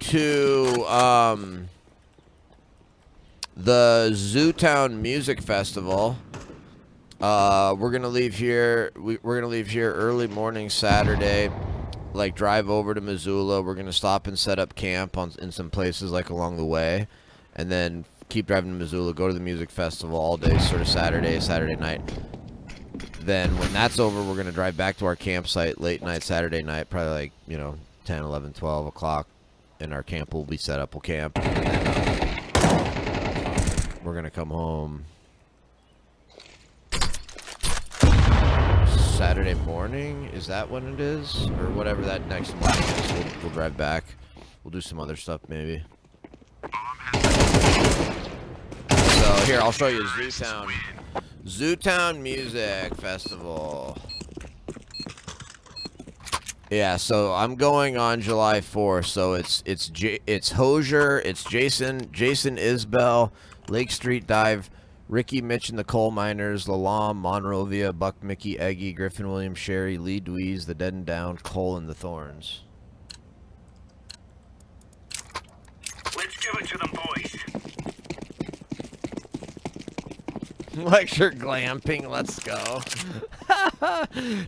to, the Zootown Music Festival. We're gonna leave here. We're gonna leave here early morning Saturday. Like drive over to Missoula. We're gonna stop and set up camp in some places like along the way, and then keep driving to Missoula. Go to the music festival all day, sort of Saturday night. Then when that's over, we're gonna drive back to our campsite late night Saturday night, probably like 10, 11, 12 o'clock, and our camp will be set up. We'll camp. And then, we're gonna come home Saturday morning. Is that when it is, or whatever that next morning is? We'll drive back. We'll do some other stuff maybe. Bomb has So here, I'll show you Zootown. Zootown Music Festival. Yeah, so I'm going on July 4th. So it's Hosier, it's Jason Isbell, Lake Street Dive, Ricky Mitch and the Coal Miners, Lalam, Monrovia, Buck Mickey, Eggy, Griffin Williams, Sherry, Lee Dweez, The Dead and Down, Cole and the Thorns. Let's give it to them, boys. Lecture glamping, let's go.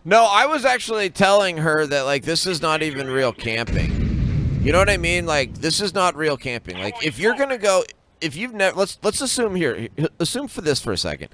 No, I was actually telling her that, like, this is not even real camping. You know what I mean? Like, this is not real camping. Like, if you're gonna go, if you've never, let's assume here, assume for this for a second.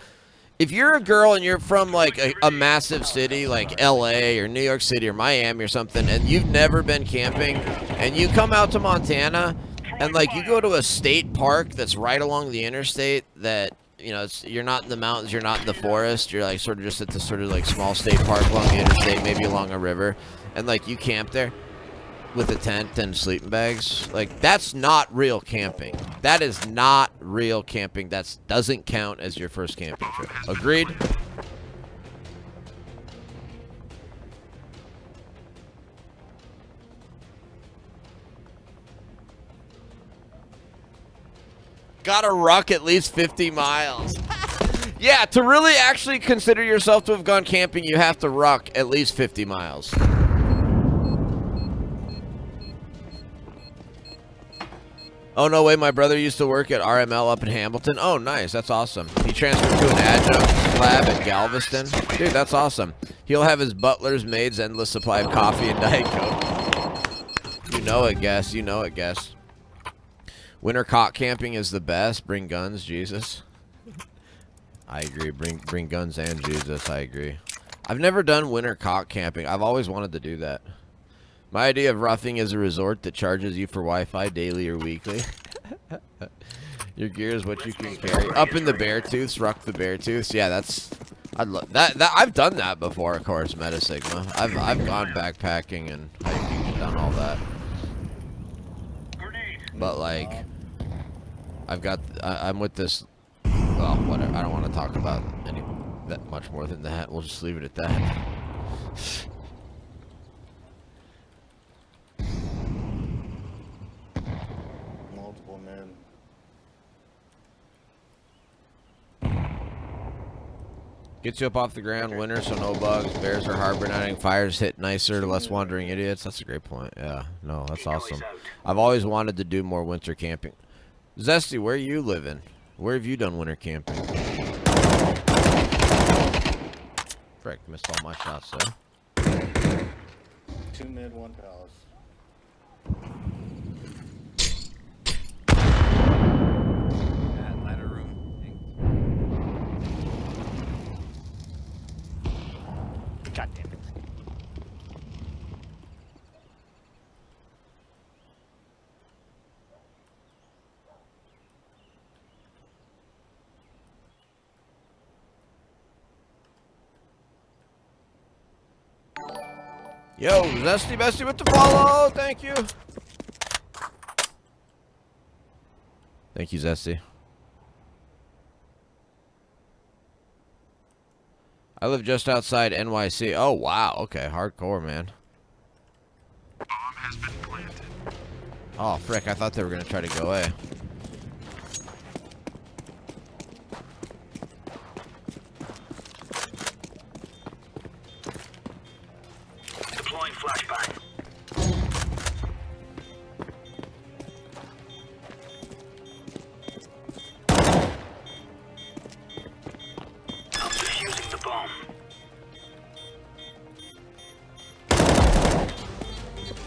If you're a girl and you're from, like, a massive city like LA or New York City or Miami or something, and you've never been camping, and you come out to Montana, and, like, you go to a state park that's right along the interstate that, you know, you're not in the mountains, you're not in the forest, you're, like, sort of just at the sort of, like, small state park along the interstate, maybe along a river, and, like, you camp there with a tent and sleeping bags. Like, that's not real camping. That is not real camping. That doesn't count as your first camping trip. Agreed? Gotta ruck at least 50 miles. Yeah, to really actually consider yourself to have gone camping, you have to ruck at least 50 miles. Oh, no way, my brother used to work at RML up in Hamilton. Oh, nice, that's awesome. He transferred to an adjunct lab at Galveston. Dude, that's awesome. He'll have his butler's maid's endless supply of coffee and Diet Coke. You know it, guess. You know it, guess. Winter cock camping is the best. Bring guns, Jesus. I agree. Bring guns and Jesus. I agree. I've never done winter cock camping. I've always wanted to do that. My idea of roughing is a resort that charges you for Wi-Fi daily or weekly. Your gear is what you can carry. Up in the Beartooths, ruck the Beartooths. Yeah, that's. I'd love that. I've done that before, of course. Meta Sigma. I've gone backpacking and hiking and done all that. But like, I'm with this. Well, whatever. I don't want to talk about that much more than that. We'll just leave it at that. Multiple men. Gets you up off the ground, winter, so no bugs. Bears are hibernating. Fires hit nicer, less wandering idiots. That's a great point. Yeah, no, that's awesome. I've always wanted to do more winter camping. Zesty, where are you living? Where have you done winter camping? Frick, missed all my shots there. 2 mid, 1 palace. Ladder room. God damn it. Yo, Zesty Bestie with the follow. Thank you. Thank you, Zesty. I live just outside NYC. Oh, wow. Okay, hardcore, man. Bomb has been planted. Oh, frick. I thought they were going to try to go away. Deploying flashbang. I'm defusing the bomb.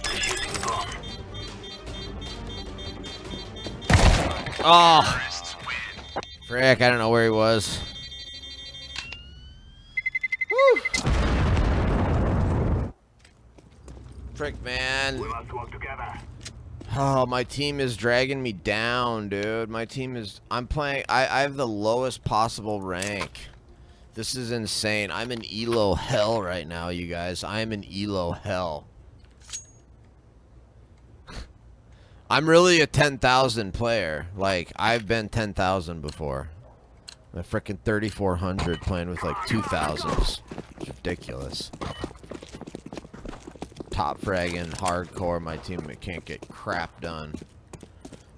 Defusing the bomb. Oh, Terrorists win. frick. I don't know where he was. Woo. Frick, man. We must work together. Oh, my team is dragging me down, dude. My team is... I'm playing... I have the lowest possible rank. This is insane. I'm in elo hell right now, you guys. I am in elo hell. I'm really a 10,000 player. Like, I've been 10,000 before. A frickin' 3400 playing with like 2000s. It's ridiculous. Top fragging, hardcore. My team can't get crap done.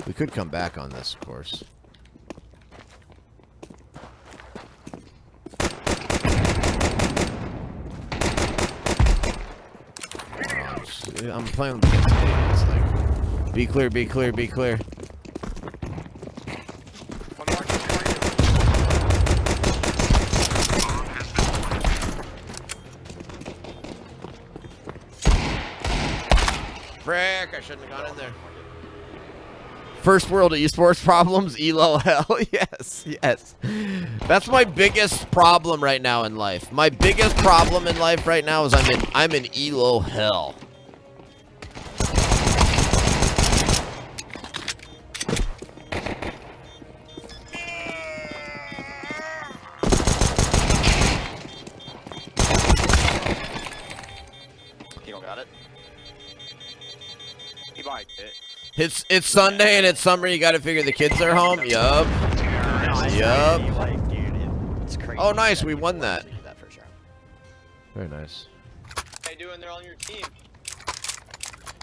We could come back on this, of course. I'm playing with the it's like, be clear, be clear, be clear. Frick, I shouldn't have gone in there. First world esports problems, elo hell. Yes, yes. That's my biggest problem right now in life. My biggest problem in life right now is I'm in elo hell. You don't got it? He biked it. It's Sunday and it's summer. You got to figure the kids are home. Yup. Yup. Like, dude, it's crazy. Oh, nice. We won that. That first round. Very nice. How you doing? They're on your team.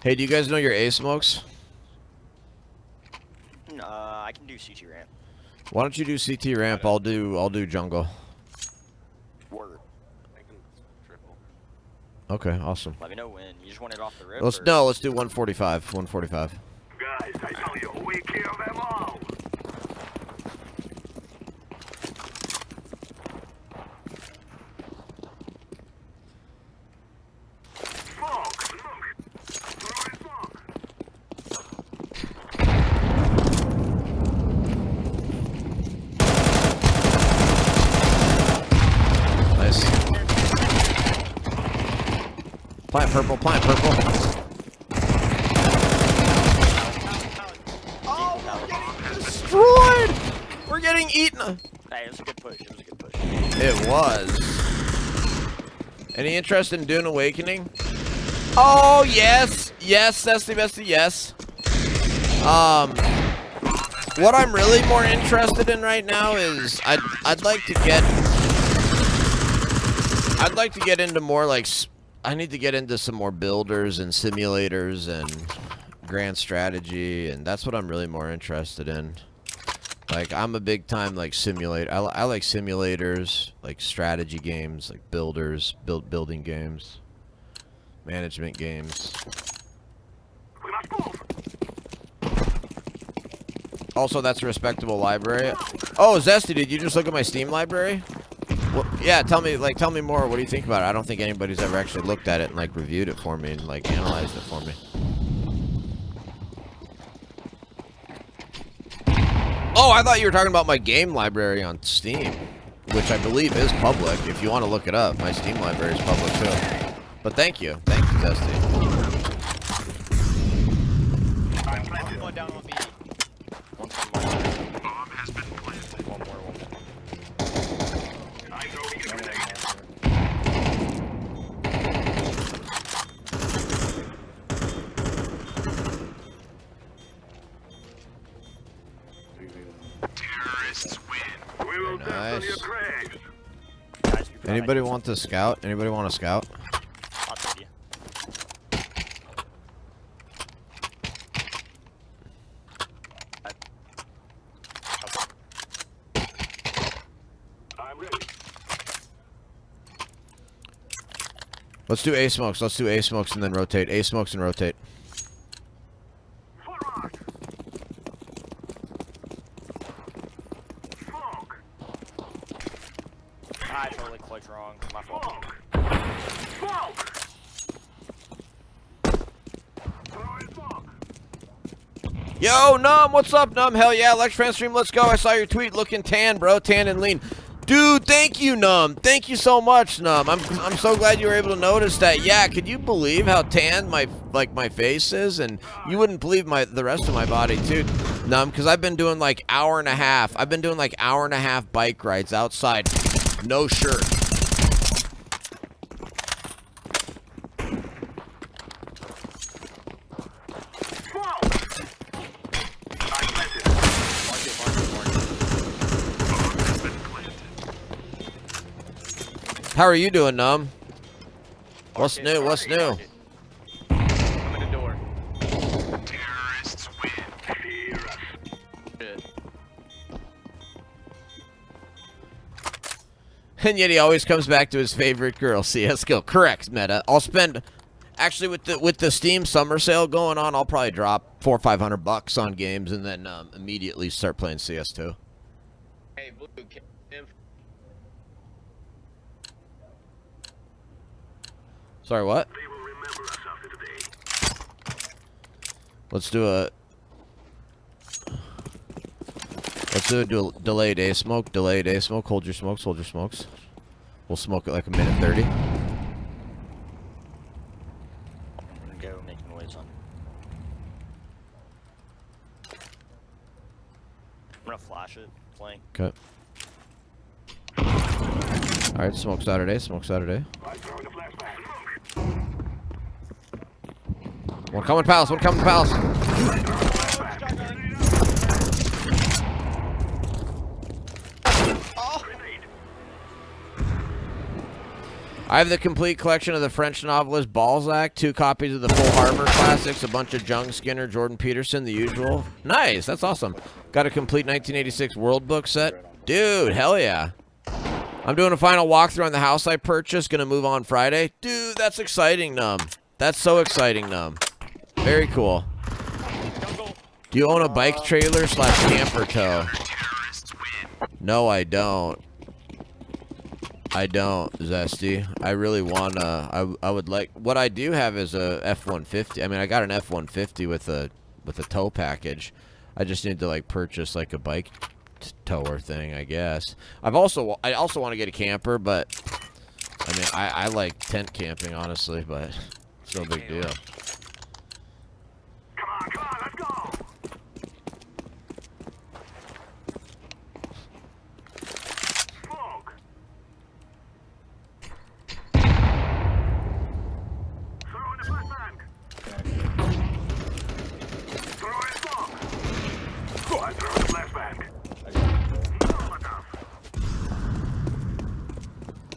Hey, do you guys know your A smokes? I can do CT ramp. Why don't you do CT ramp? I'll do jungle. Word. I can triple. Okay, awesome. Let me know when. You just want it off the rip? Let's or? let's do 145. 145. Guys, I tell you, we kill them all. Smoke, look. Throwing smoke. Nice. Plant purple, plant purple. Oh, we're getting destroyed! We're getting eaten. Hey, it was a good push. It was a good push. It was. Any interest in Dune Awakening? Oh, yes. Yes, Zesty Bestie, yes. What I'm really more interested in right now is I'd like to get into more like I need to get into some more builders and simulators and grand strategy, and that's what I'm really more interested in. Like, I'm a big time like simulator. I like simulators, like strategy games, like builders, building games, management games. Also, that's a respectable library. Oh, Zesty, did you just look at my Steam library? Well, yeah, tell me more. What do you think about it? I don't think anybody's ever actually looked at it and like reviewed it for me and like analyzed it for me. Oh, I thought you were talking about my game library on Steam, which I believe is public. If you want to look it up, my Steam library is public too. But thank you, Zesty. One down on B. Bomb has been planted. One more. I know we can relate. Terrorists win. We will dance on your graves. Guys, we Anybody want to scout? Anybody want to scout? I'll take you. I'm ready. Let's do A smokes. Let's do A smokes and then rotate. A smokes and rotate. Forward. Smoke. I totally clicked wrong. My fault. Smoke. Throwing smoke. Yo, Num, what's up, Num? Hell yeah, Lex Fan Stream, let's go. I saw your tweet looking tan, bro. Tan and lean. Dude, thank you, Num. Thank you so much, Num. I'm so glad you were able to notice that. Yeah, could you believe how tan my face is? And you wouldn't believe the rest of my body too, Num, because I've been doing like hour and a half. I've been doing like hour and a half bike rides outside, no shirt. How are you doing, Num? What's Market, new? What's new? market. I'm in the door. Terrorists win. Shit. And yet he always comes back to his favorite girl, CS:GO. Correct, Meta. I'll spend, actually, with the Steam summer sale going on, I'll probably drop $400 or $500 on games and then immediately start playing CS2. Hey, Blue, can Sorry, what? They will remember us after today. Let's do a delay day smoke. Delay day smoke. Hold your smokes. Hold your smokes. We'll smoke it like a minute 30. I'm gonna go make noise on. I'm gonna flash it, flank. Okay. All right, smoke Saturday. Smoke Saturday. One coming palace. One coming palace. I have the complete collection of the French novelist Balzac, 2 copies of the Full Harbor classics, a bunch of Jung Skinner, Jordan Peterson, the usual. Nice, that's awesome. Got a complete 1986 World Book set. Dude, hell yeah. I'm doing a final walkthrough on the house I purchased. Gonna move on Friday. Dude, that's exciting, Num. That's so exciting, Num. Very cool. Do you own a bike trailer / camper tow? No, I don't. I don't, Zesty. I really wanna. I would like. What I do have is a F-150. I mean, I got an F-150 with a tow package. I just need to like purchase like a bike tower thing, I guess. I also want to get a camper, but I mean, I like tent camping honestly, but it's no big deal. Come on, let's go. Smoke. Throw in the flashbang. Throw in smoke. I throw the flashbang.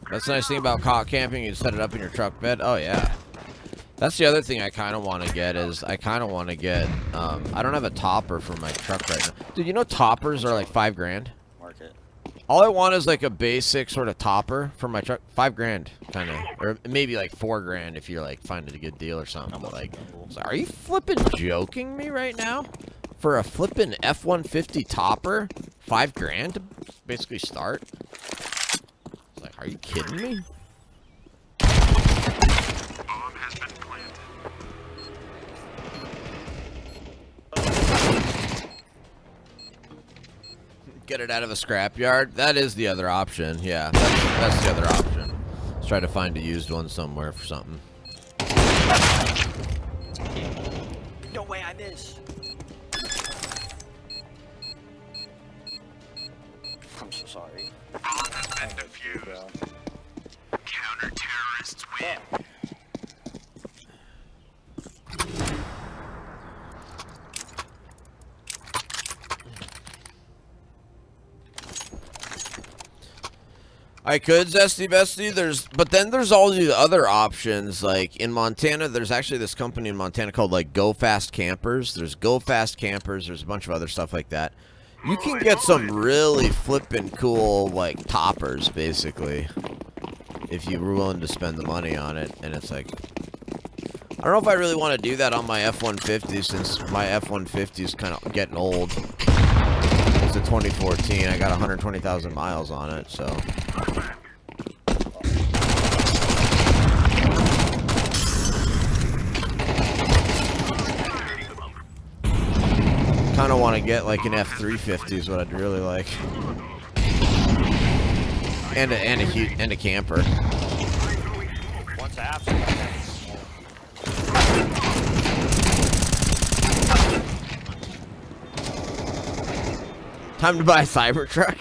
That's the nice thing about cot camping. You set it up in your truck bed. Oh yeah. That's the other thing I kind of want to get is I kind of want to get. I don't have a topper for my truck right now. Dude, you know toppers are like $5 grand. Market. All I want is like a basic sort of topper for my truck. $5 grand, kind of, or maybe like $4 grand if you're like finding a good deal or something. But like, so are you flipping joking me right now? For a flipping F-150 topper, $5 grand to basically start. It's like, are you kidding me? Bomb has been planted. Get it out of a scrapyard. That is the other option. Yeah, that's the other option. Let's try to find a used one somewhere for something. No way I miss. I'm so sorry. Bomb has been defused. Counter-terrorists win. I could Zesty Bestie. But then there's all the other options. Like in Montana, there's actually this company in Montana called like Go Fast Campers. There's Go Fast Campers. There's a bunch of other stuff like that. You can get some really flippin' cool like toppers, basically, if you were willing to spend the money on it. And it's like, I don't know if I really want to do that on my F-150 since my F-150 is kind of getting old. It's a 2014. I got 120,000 miles on it, so. Kind of want to get like an F-350 is what I'd really like, and a camper. Once after. Time to buy a Cybertruck.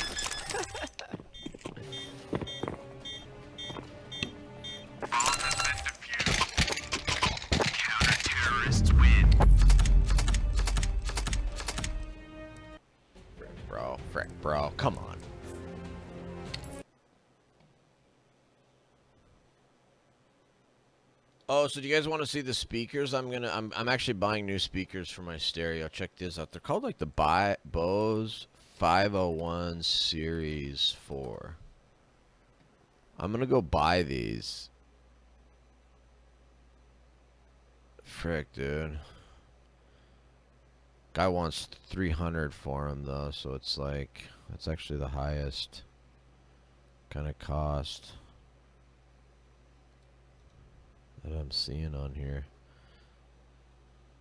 Counter-terrorists win. Frick, bro, come on. so do you guys want to see the speakers? I'm actually buying new speakers for my stereo. Check these out. They're called like the Bose 501 Series 4. I'm gonna go buy these. Frick, dude. Guy wants 300 for them though, so it's like that's actually the highest kind of cost that I'm seeing on here.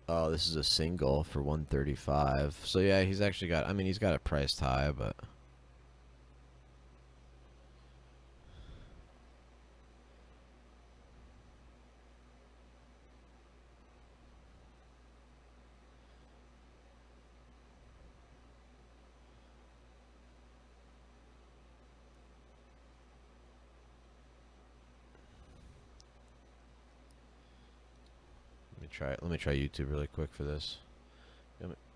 Oh, this is a single for 135. So yeah, he's actually got, I mean, he's got it priced high, but let me try YouTube really quick for this.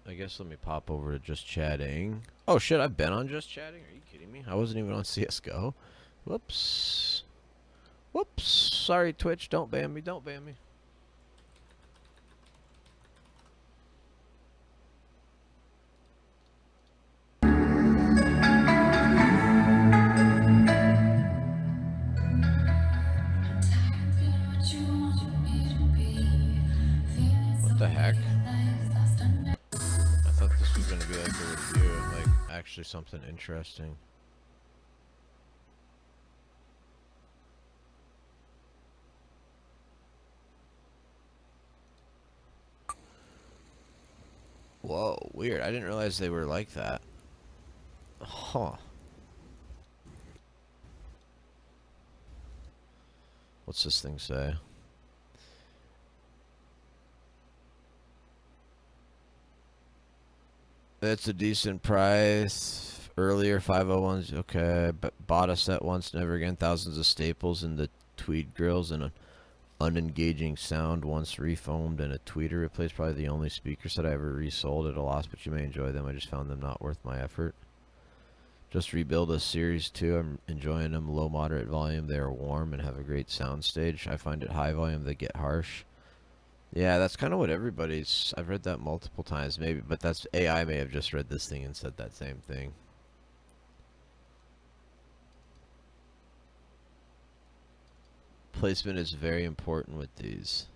I guess let me pop over to Just Chatting. Oh shit, I've been on Just Chatting? Are you kidding me? I wasn't even on CSGO. Whoops. Whoops. Sorry, Twitch. Don't ban me. Don't ban me. What the heck? I thought this was gonna be like a review of like actually something interesting. Whoa, weird. I didn't realize they were like that. Huh. What's this thing say? It's a decent price. Earlier 501s, okay. But bought a set once, never again. Thousands of staples in the tweed grills and an unengaging sound once refoamed and a tweeter replaced. Probably the only speaker set I ever resold at a loss, but you may enjoy them. I just found them not worth my effort. Just rebuild a Series 2. I'm enjoying them. Low, moderate volume. They are warm and have a great sound stage. I find it high volume. They get harsh. Yeah, that's kind of what everybody's... I've read that multiple times, maybe, but that's... AI may have just read this thing and said that same thing. Placement is very important with these.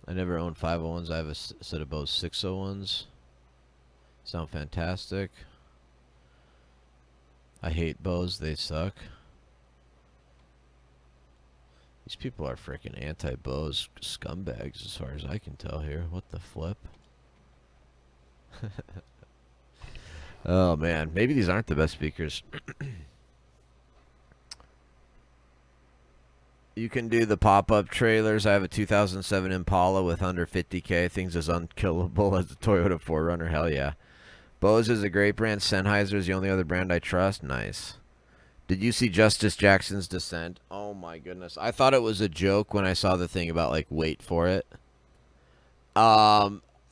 I never owned 501s. I have a set of Bose 601s. Sound fantastic. I hate Bose. They suck. These people are freaking anti-Bose scumbags as far as I can tell here. What the flip? Oh man, maybe these aren't the best speakers. You can do the pop-up trailers. I have a 2007 Impala with under 50K. Things as unkillable as the Toyota 4Runner. Hell yeah. Bose is a great brand. Sennheiser is the only other brand I trust. Nice. Did you see Justice Jackson's Descent? Oh my goodness. I thought it was a joke when I saw the thing about like wait for it.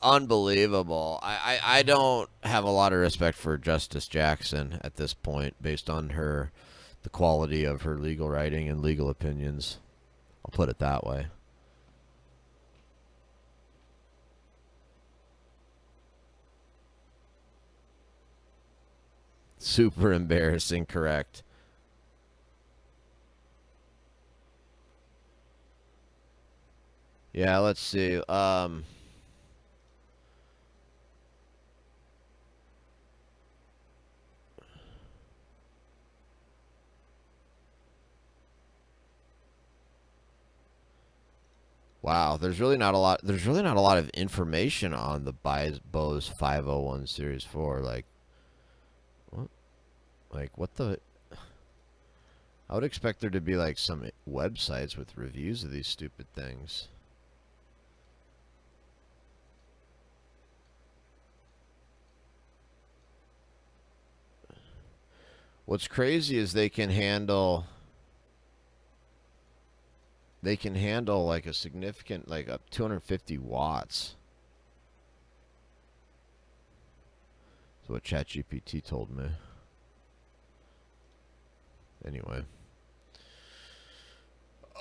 Unbelievable. I don't have a lot of respect for Justice Jackson at this point based on the quality of her legal writing and legal opinions. I'll put it that way. Super embarrassing, correct. Yeah, let's see. Wow, there's really not a lot. There's really not a lot of information on the Bose 501 Series 4. Like, what? Like, what the? I would expect there to be like some websites with reviews of these stupid things. What's crazy is they can handle like a significant, like up 250 watts. That's what ChatGPT told me. Anyway.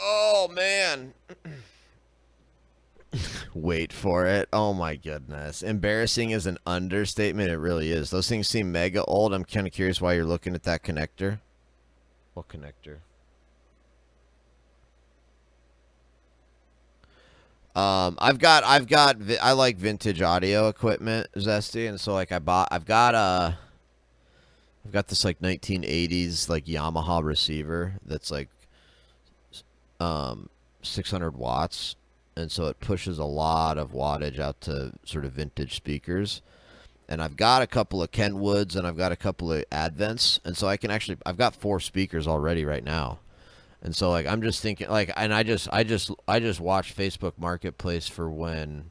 Oh, man. Wait for it. Oh, my goodness. Embarrassing is an understatement. It really is. Those things seem mega old. I'm kind of curious why you're looking at that connector. What connector? I like vintage audio equipment, Zesty, and so like I've got this like 1980s like Yamaha receiver that's like 600 watts, and so it pushes a lot of wattage out to sort of vintage speakers. And I've got a couple of Kenwoods and I've got a couple of Advents, and so I've got 4 speakers already right now. And so like I'm just thinking like, and I just watch Facebook Marketplace for when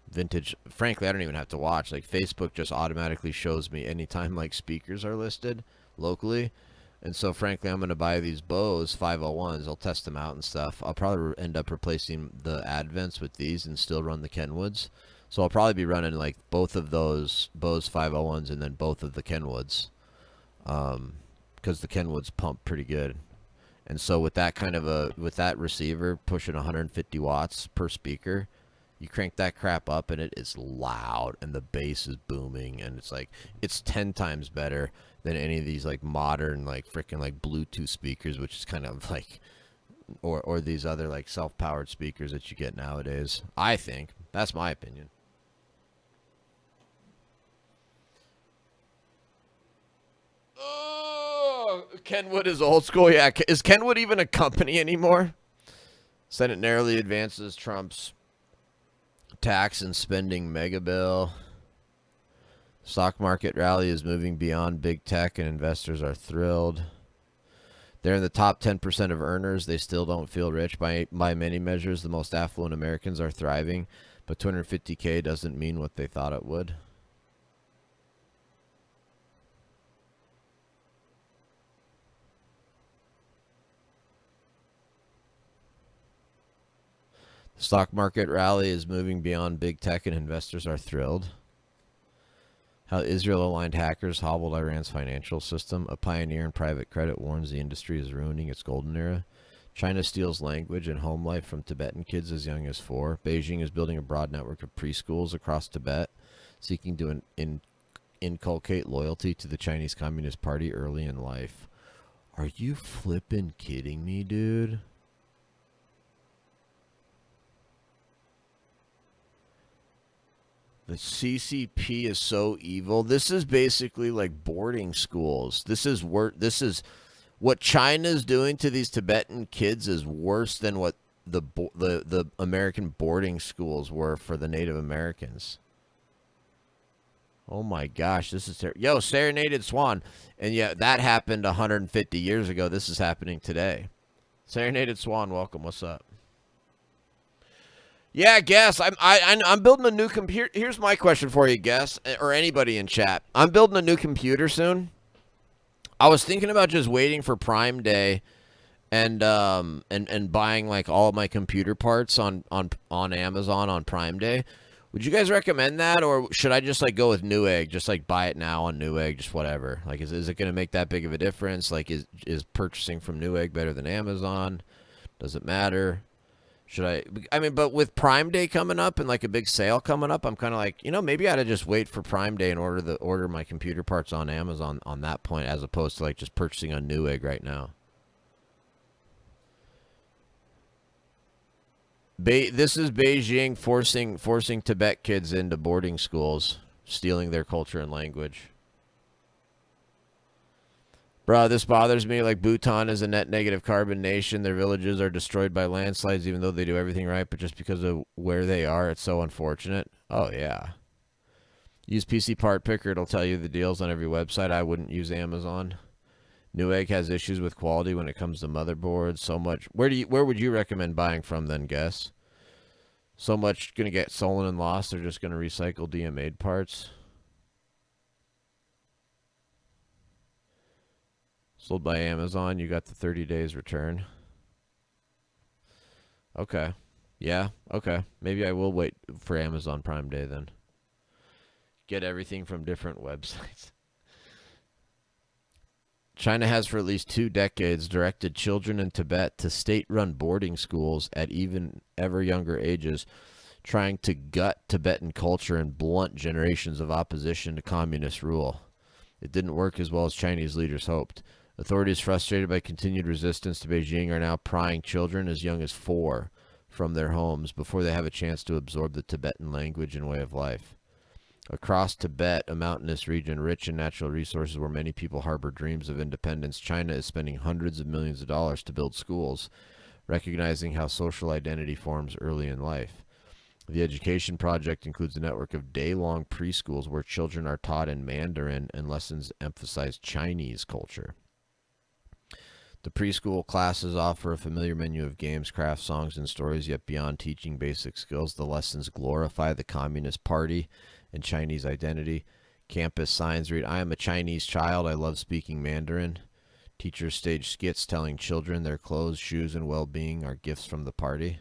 vintage. Frankly, I don't even have to watch. Like Facebook just automatically shows me anytime like speakers are listed locally. And so frankly, I'm gonna buy these Bose 501s. I'll test them out and stuff. I'll probably end up replacing the Advents with these and still run the Kenwoods. So I'll probably be running like both of those Bose 501s and then both of the Kenwoods, because the Kenwoods pump pretty good. And so with that with that receiver pushing 150 watts per speaker, you crank that crap up and it is loud and the bass is booming, and it's 10 times better than any of these like modern like freaking like Bluetooth speakers, which is kind of like or these other like self-powered speakers that you get nowadays. I think that's my opinion. Oh, Kenwood is old school. Yeah, is Kenwood even a company anymore? Senate narrowly advances Trump's tax and spending mega bill. Stock market rally is moving beyond big tech, and investors are thrilled. They're in the top 10% of earners. They still don't feel rich. By many measures, the most affluent Americans are thriving, but 250K doesn't mean what they thought it would. The stock market rally is moving beyond big tech, and investors are thrilled. How Israel-aligned hackers hobbled Iran's financial system. A pioneer in private credit warns the industry is ruining its golden era. China steals language and home life from Tibetan kids as young as 4. Beijing is building a broad network of preschools across Tibet, seeking to inculcate loyalty to the Chinese Communist Party early in life. Are you flippin' kidding me, dude? The CCP is so evil. This is basically like boarding schools. This is what China's doing to these Tibetan kids is worse than what the American boarding schools were for the Native Americans. Oh my gosh, this is terrible. Yo, Serenaded Swan. And yeah, that happened 150 years ago. This is happening today. Serenaded Swan, welcome. What's up? Yeah, Guess. I'm building a new computer. Here's my question for you, Guess, or anybody in chat. I'm building a new computer soon. I was thinking about just waiting for Prime Day and buying like all of my computer parts on Amazon on Prime Day. Would you guys recommend that, or should I just like go with Newegg? Just like buy it now on Newegg, just whatever. Like, is it going to make that big of a difference? Like, is purchasing from Newegg better than Amazon? Does it matter? Should I mean, but with Prime Day coming up and like a big sale coming up, I'm kind of like, maybe I ought to just wait for Prime Day and order my computer parts on Amazon on that point, as opposed to like just purchasing on Newegg right now. This is Beijing forcing Tibet kids into boarding schools, stealing their culture and language. Bro, this bothers me. Like, Bhutan is a net negative carbon nation. Their villages are destroyed by landslides, even though they do everything right. But just because of where they are, it's so unfortunate. Oh, yeah. Use PC Part Picker. It'll tell you the deals on every website. I wouldn't use Amazon. Newegg has issues with quality when it comes to motherboards. So much. Where would you recommend buying from then, Guess? So much going to get stolen and lost. They're just going to recycle DMA'd parts. Sold by Amazon, you got the 30 days return. Okay. Yeah, okay. Maybe I will wait for Amazon Prime Day then. Get everything from different websites. China has for at least 2 decades directed children in Tibet to state-run boarding schools at even ever younger ages, trying to gut Tibetan culture and blunt generations of opposition to communist rule. It didn't work as well as Chinese leaders hoped. Authorities, frustrated by continued resistance to Beijing, are now prying children as young as 4 from their homes before they have a chance to absorb the Tibetan language and way of life. Across Tibet, a mountainous region rich in natural resources where many people harbor dreams of independence, China is spending hundreds of millions of dollars to build schools, recognizing how social identity forms early in life. The education project includes a network of day-long preschools where children are taught in Mandarin and lessons emphasize Chinese culture. The preschool classes offer a familiar menu of games, crafts, songs, and stories, yet beyond teaching basic skills, the lessons glorify the Communist Party and Chinese identity. Campus signs read, "I am a Chinese child. I love speaking Mandarin." Teachers stage skits telling children their clothes, shoes, and well-being are gifts from the party.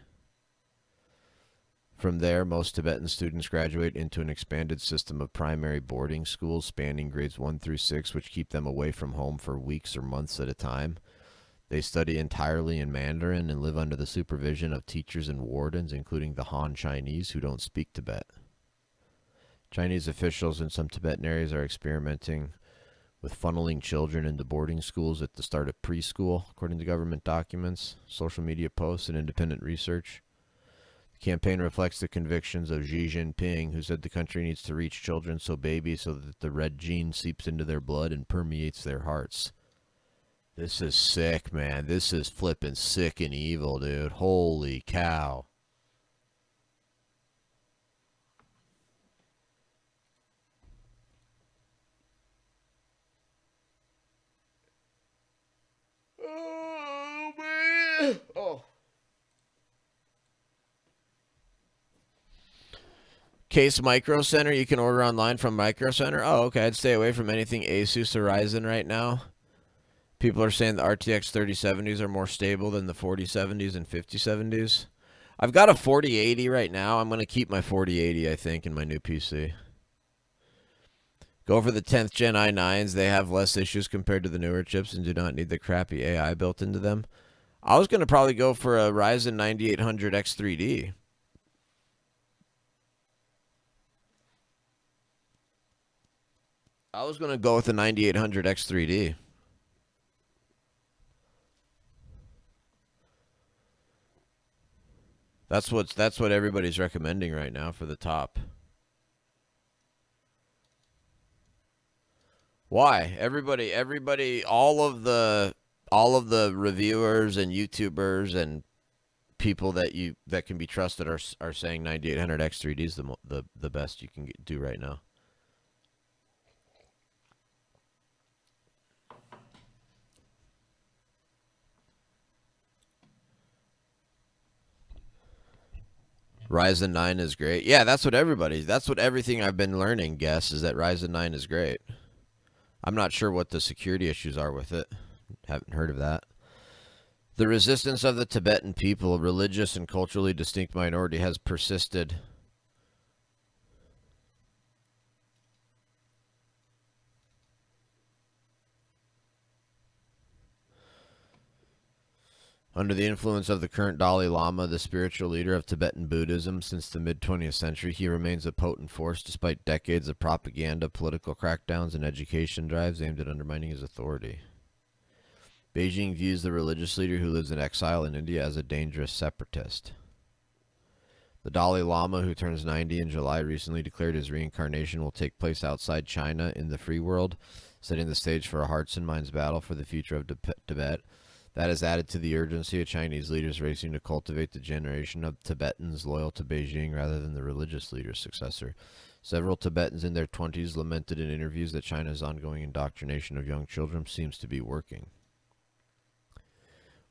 From there, most Tibetan students graduate into an expanded system of primary boarding schools spanning grades 1 through 6, which keep them away from home for weeks or months at a time. They study entirely in Mandarin and live under the supervision of teachers and wardens, including the Han Chinese, who don't speak Tibet. Chinese officials in some Tibetan areas are experimenting with funneling children into boarding schools at the start of preschool, according to government documents, social media posts, and independent research. The campaign reflects the convictions of Xi Jinping, who said the country needs to reach children so that the red gene seeps into their blood and permeates their hearts. This is sick, man. This is flippin' sick and evil, dude. Holy cow. Oh, man. Oh. Case Micro Center, you can order online from Micro Center. Oh, okay. I'd stay away from anything Asus or Ryzen right now. People are saying the RTX 3070s are more stable than the 4070s and 5070s. I've got a 4080 right now. I'm going to keep my 4080, I think, in my new PC. Go for the 10th Gen i9s. They have less issues compared to the newer chips and do not need the crappy AI built into them. I was going to probably go for a Ryzen 9800 X3D. I was going to go with the 9800 X3D. That's what everybody's recommending right now for the top. Why? Everybody, all of the reviewers and YouTubers and people that can be trusted are saying 9800 X3D is the best you can do right now. Ryzen 9 is great. Yeah, that's what everything I've been learning, is that Ryzen 9 is great. I'm not sure what the security issues are with it. Haven't heard of that. The resistance of the Tibetan people, a religious and culturally distinct minority, has persisted. Under the influence of the current Dalai Lama, the spiritual leader of Tibetan Buddhism since the mid-20th century, he remains a potent force despite decades of propaganda, political crackdowns, and education drives aimed at undermining his authority. Beijing views the religious leader who lives in exile in India as a dangerous separatist. The Dalai Lama, who turns 90 in July, recently declared his reincarnation will take place outside China in the free world, setting the stage for a hearts and minds battle for the future of Tibet. That has added to the urgency of Chinese leaders racing to cultivate the generation of Tibetans loyal to Beijing rather than the religious leader's successor. Several Tibetans in their 20s lamented in interviews that China's ongoing indoctrination of young children seems to be working.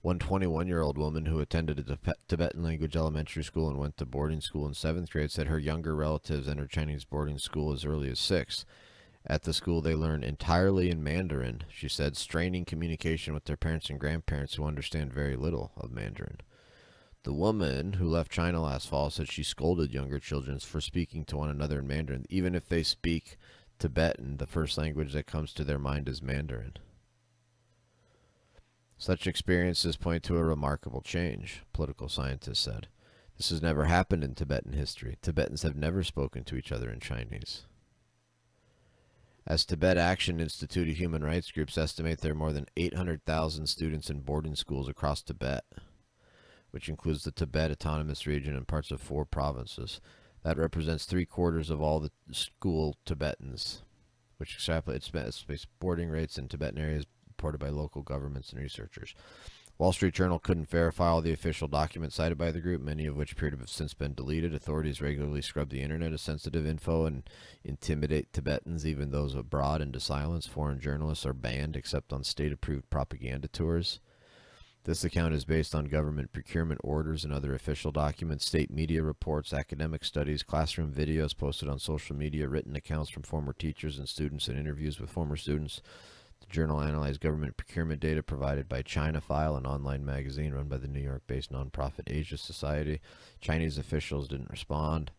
One 21-year-old woman who attended a Tibetan language elementary school and went to boarding school in 7th grade said her younger relatives entered Chinese boarding school as early as 6. At the school, they learn entirely in Mandarin, she said, straining communication with their parents and grandparents who understand very little of Mandarin. The woman who left China last fall said she scolded younger children for speaking to one another in Mandarin. Even if they speak Tibetan, the first language that comes to their mind is Mandarin. Such experiences point to a remarkable change, political scientists said. This has never happened in Tibetan history. Tibetans have never spoken to each other in Chinese. As Tibet Action Institute of human rights groups estimate there are more than 800,000 students in boarding schools across Tibet, which includes the Tibet Autonomous Region and parts of 4 provinces. That represents 3/4 of all the school Tibetans, which extrapolates boarding rates in Tibetan areas reported by local governments and researchers. Wall Street Journal couldn't verify all the official documents cited by the group, many of which appear to have since been deleted. Authorities regularly scrub the internet of sensitive info and intimidate Tibetans, even those abroad, into silence. Foreign journalists are banned except on state-approved propaganda tours. This account is based on government procurement orders and other official documents, state media reports, academic studies, classroom videos posted on social media, written accounts from former teachers and students, and interviews with former students. The journal analyzed government procurement data provided by China File, an online magazine run by the New York-based nonprofit Asia Society. Chinese officials didn't respond.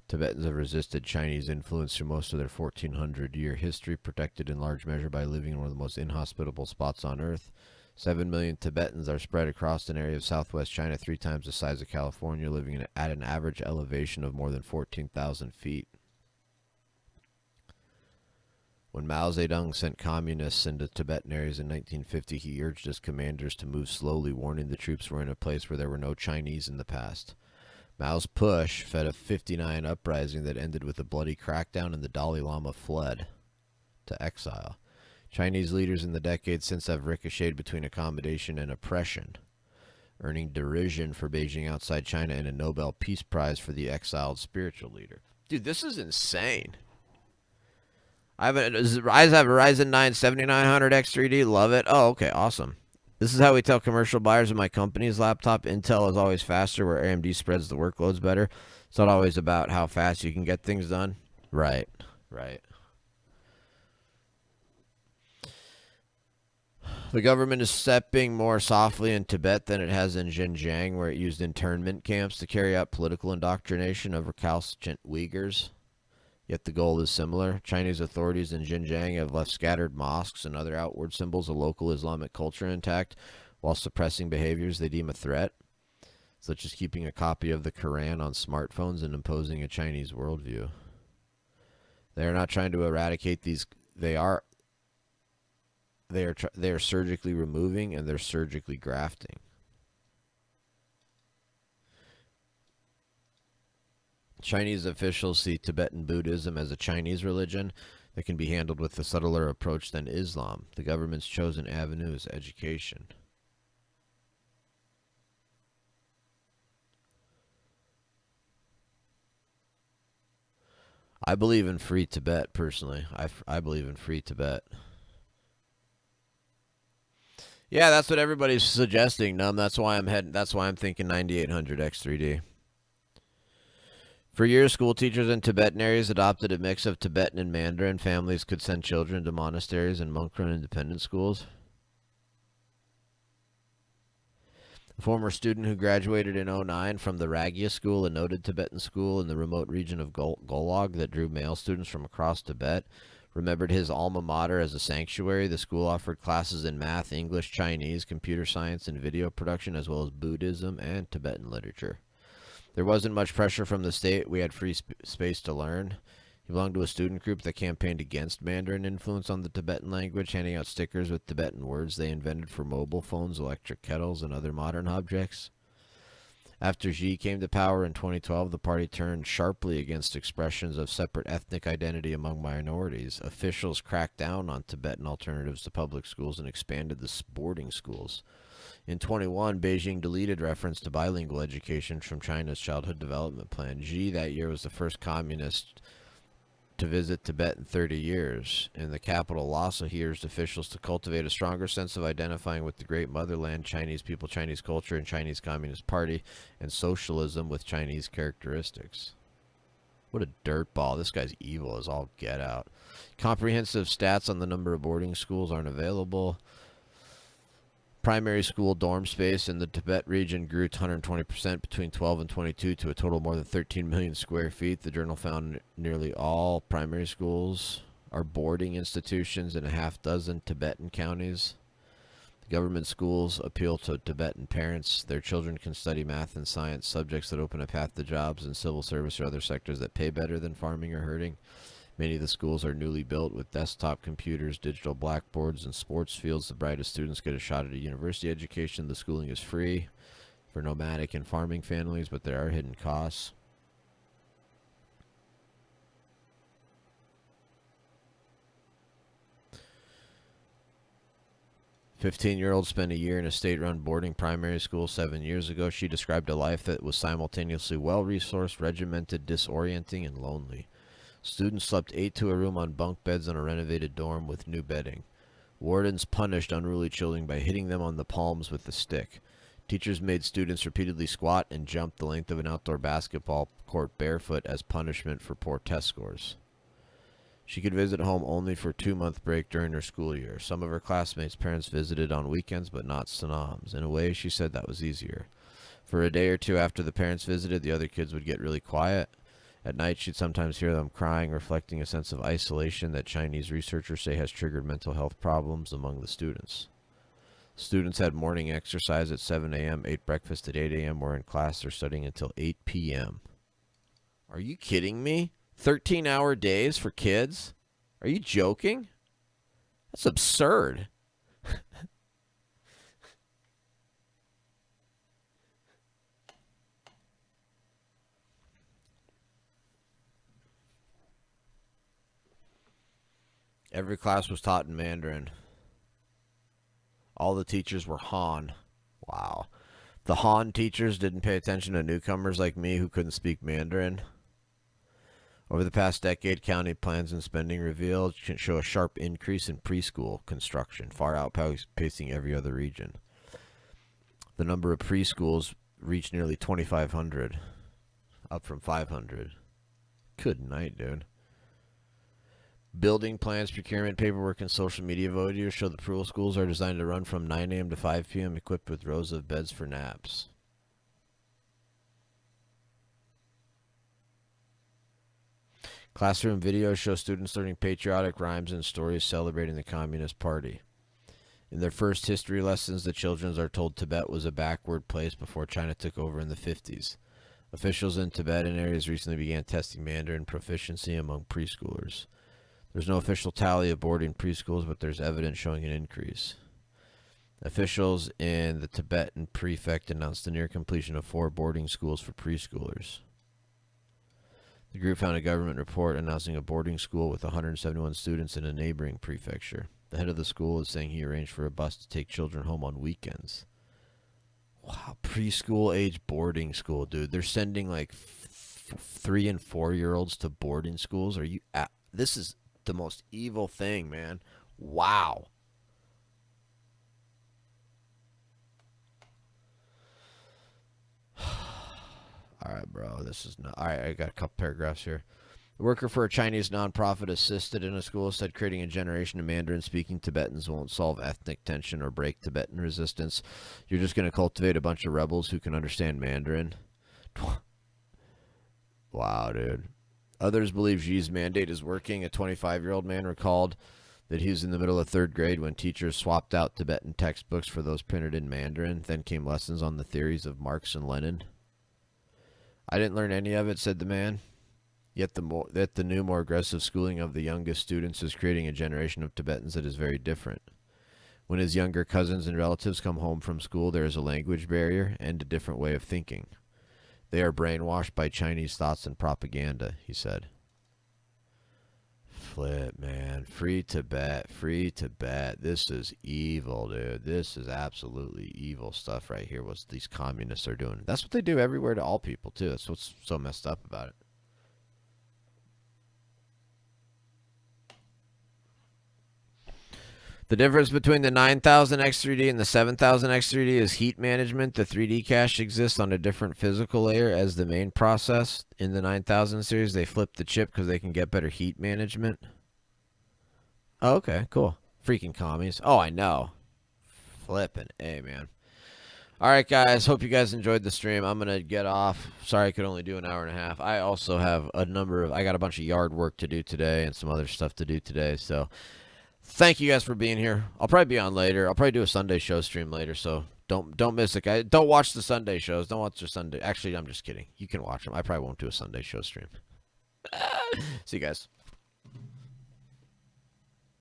Tibetans have resisted Chinese influence through most of their 1,400-year history, protected in large measure by living in one of the most inhospitable spots on Earth. 7 million Tibetans are spread across an area of southwest China 3 times the size of California, living at an average elevation of more than 14,000 feet. When Mao Zedong sent communists into Tibetan areas in 1950, he urged his commanders to move slowly, warning the troops were in a place where there were no Chinese in the past. Mao's push fed a 59 uprising that ended with a bloody crackdown, and the Dalai Lama fled to exile. Chinese leaders in the decades since have ricocheted between accommodation and oppression, earning derision for Beijing outside China and a Nobel Peace Prize for the exiled spiritual leader. Dude, this is insane. I have a Ryzen 9 7900X3D. Love it. Oh, okay. Awesome. This is how we tell commercial buyers of my company's laptop. Intel is always faster, where AMD spreads the workloads better. It's not always about how fast you can get things done. Right. Right. The government is stepping more softly in Tibet than it has in Xinjiang, where it used internment camps to carry out political indoctrination of recalcitrant Uyghurs. Yet the goal is similar. Chinese authorities in Xinjiang have left scattered mosques and other outward symbols of local Islamic culture intact, while suppressing behaviors they deem a threat, such as keeping a copy of the Quran on smartphones and imposing a Chinese worldview. They are not trying to eradicate these. They are surgically removing, and they're surgically grafting. Chinese officials see Tibetan Buddhism as a Chinese religion that can be handled with a subtler approach than Islam. The government's chosen avenue is education. I believe in free Tibet, personally. I believe in free Tibet. Yeah, that's what everybody's suggesting, Num. That's why I'm thinking 9800 X3D. For years, school teachers in Tibetan areas adopted a mix of Tibetan and Mandarin. Families could send children to monasteries and monk-run independent schools. A former student who graduated in 2009 from the Raghya School, a noted Tibetan school in the remote region of Golog that drew male students from across Tibet, remembered his alma mater as a sanctuary. The school offered classes in math, English, Chinese, computer science, and video production, as well as Buddhism and Tibetan literature. There wasn't much pressure from the state. We had free space to learn. He belonged to a student group that campaigned against Mandarin influence on the Tibetan language, handing out stickers with Tibetan words they invented for mobile phones, electric kettles, and other modern objects. After Xi came to power in 2012, the party turned sharply against expressions of separate ethnic identity among minorities. Officials cracked down on Tibetan alternatives to public schools and expanded the boarding schools. In 2021, Beijing deleted reference to bilingual education from China's Childhood Development Plan. Xi that year was the first communist to visit Tibet in 30 years. In the capital, Lhasa, he urged officials to cultivate a stronger sense of identifying with the great motherland, Chinese people, Chinese culture, and Chinese Communist Party, and socialism with Chinese characteristics. What a dirtball. This guy's evil as all get out. Comprehensive stats on the number of boarding schools aren't available. Primary school dorm space in the Tibet region grew 120% between 12 and 22 to a total of more than 13 million square feet. The journal found nearly all primary schools are boarding institutions in a half dozen Tibetan counties. Government schools appeal to Tibetan parents. Their children can study math and science, subjects that open a path to jobs in civil service or other sectors that pay better than farming or herding. Many of the schools are newly built with desktop computers, digital blackboards, and sports fields. The brightest students get a shot at a university education. The schooling is free for nomadic and farming families, but there are hidden costs. A 15-year-old spent a year in a state-run boarding primary school 7 years ago. She described a life that was simultaneously well-resourced, regimented, disorienting, and lonely. Students slept 8 to a room on bunk beds in a renovated dorm with new bedding. Wardens punished unruly children by hitting them on the palms with a stick. Teachers made students repeatedly squat and jump the length of an outdoor basketball court barefoot as punishment for poor test scores. She could visit home only for a 2-month break during her school year. Some of her classmates' parents visited on weekends, but not Sanam's. In a way, she said that was easier. For a day or two after the parents visited, the other kids would get really quiet. At night, she'd sometimes hear them crying, reflecting a sense of isolation that Chinese researchers say has triggered mental health problems among the students. Students had morning exercise at 7 a.m., ate breakfast at 8 a.m., were in class or studying until 8 p.m. Are you kidding me? 13-hour days for kids? Are you joking? That's absurd. Every class was taught in Mandarin. All the teachers were Han. Wow. The Han teachers didn't pay attention to newcomers like me who couldn't speak Mandarin. Over the past decade, county plans and spending revealed show a sharp increase in preschool construction, far outpacing every other region. The number of preschools reached nearly 2,500, up from 500. Good night, dude. Building plans, procurement paperwork, and social media videos show the schools are designed to run from 9 a.m. to 5 p.m., equipped with rows of beds for naps. Classroom videos show students learning patriotic rhymes and stories celebrating the Communist Party. In their first history lessons, the children are told Tibet was a backward place before China took over in the 50s. Officials in Tibetan areas recently began testing Mandarin proficiency among preschoolers. There's no official tally of boarding preschools, but there's evidence showing an increase. Officials in the Tibetan prefect announced the near completion of 4 boarding schools for preschoolers. The group found a government report announcing a boarding school with 171 students in a neighboring prefecture. The head of the school is saying he arranged for a bus to take children home on weekends. Wow, preschool age boarding school, dude. They're sending like 3 and 4-year-olds to boarding schools. Are you this is the most evil thing, man. Wow. All right, bro. This is not... All right, I got a couple paragraphs here. A worker for a Chinese nonprofit assisted in a school said creating a generation of Mandarin-speaking Tibetans won't solve ethnic tension or break Tibetan resistance. You're just going to cultivate a bunch of rebels who can understand Mandarin. Wow, dude. Others believe Xi's mandate is working. A 25-year-old man recalled that he was in the middle of 3rd grade when teachers swapped out Tibetan textbooks for those printed in Mandarin. Then came lessons on the theories of Marx and Lenin. I didn't learn any of it, said the man. Yet the new, more aggressive schooling of the youngest students is creating a generation of Tibetans that is very different. When his younger cousins and relatives come home from school, there is a language barrier and a different way of thinking. They are brainwashed by Chinese thoughts and propaganda, he said. Flip, man. Free Tibet. Free Tibet. This is evil, dude. This is absolutely evil stuff right here, what these communists are doing. That's what they do everywhere to all people, too. That's what's so messed up about it. The difference between the 9000 X3D and the 7000 X3D is heat management. The 3D cache exists on a different physical layer as the main process. In the 9000 series, they flip the chip because they can get better heat management. Oh, okay, cool. Freaking commies. Oh, I know. Flipping A, man. All right, guys. Hope you guys enjoyed the stream. I'm going to get off. Sorry I could only do an hour and a half. I also have I got a bunch of yard work to do today and some other stuff to do today, so... Thank you guys for being here. I'll probably be on later. I'll probably do a Sunday show stream later, so don't miss it, guys. Don't watch the Sunday shows. Don't watch the Sunday. Actually, I'm just kidding. You can watch them. I probably won't do a Sunday show stream. See you guys.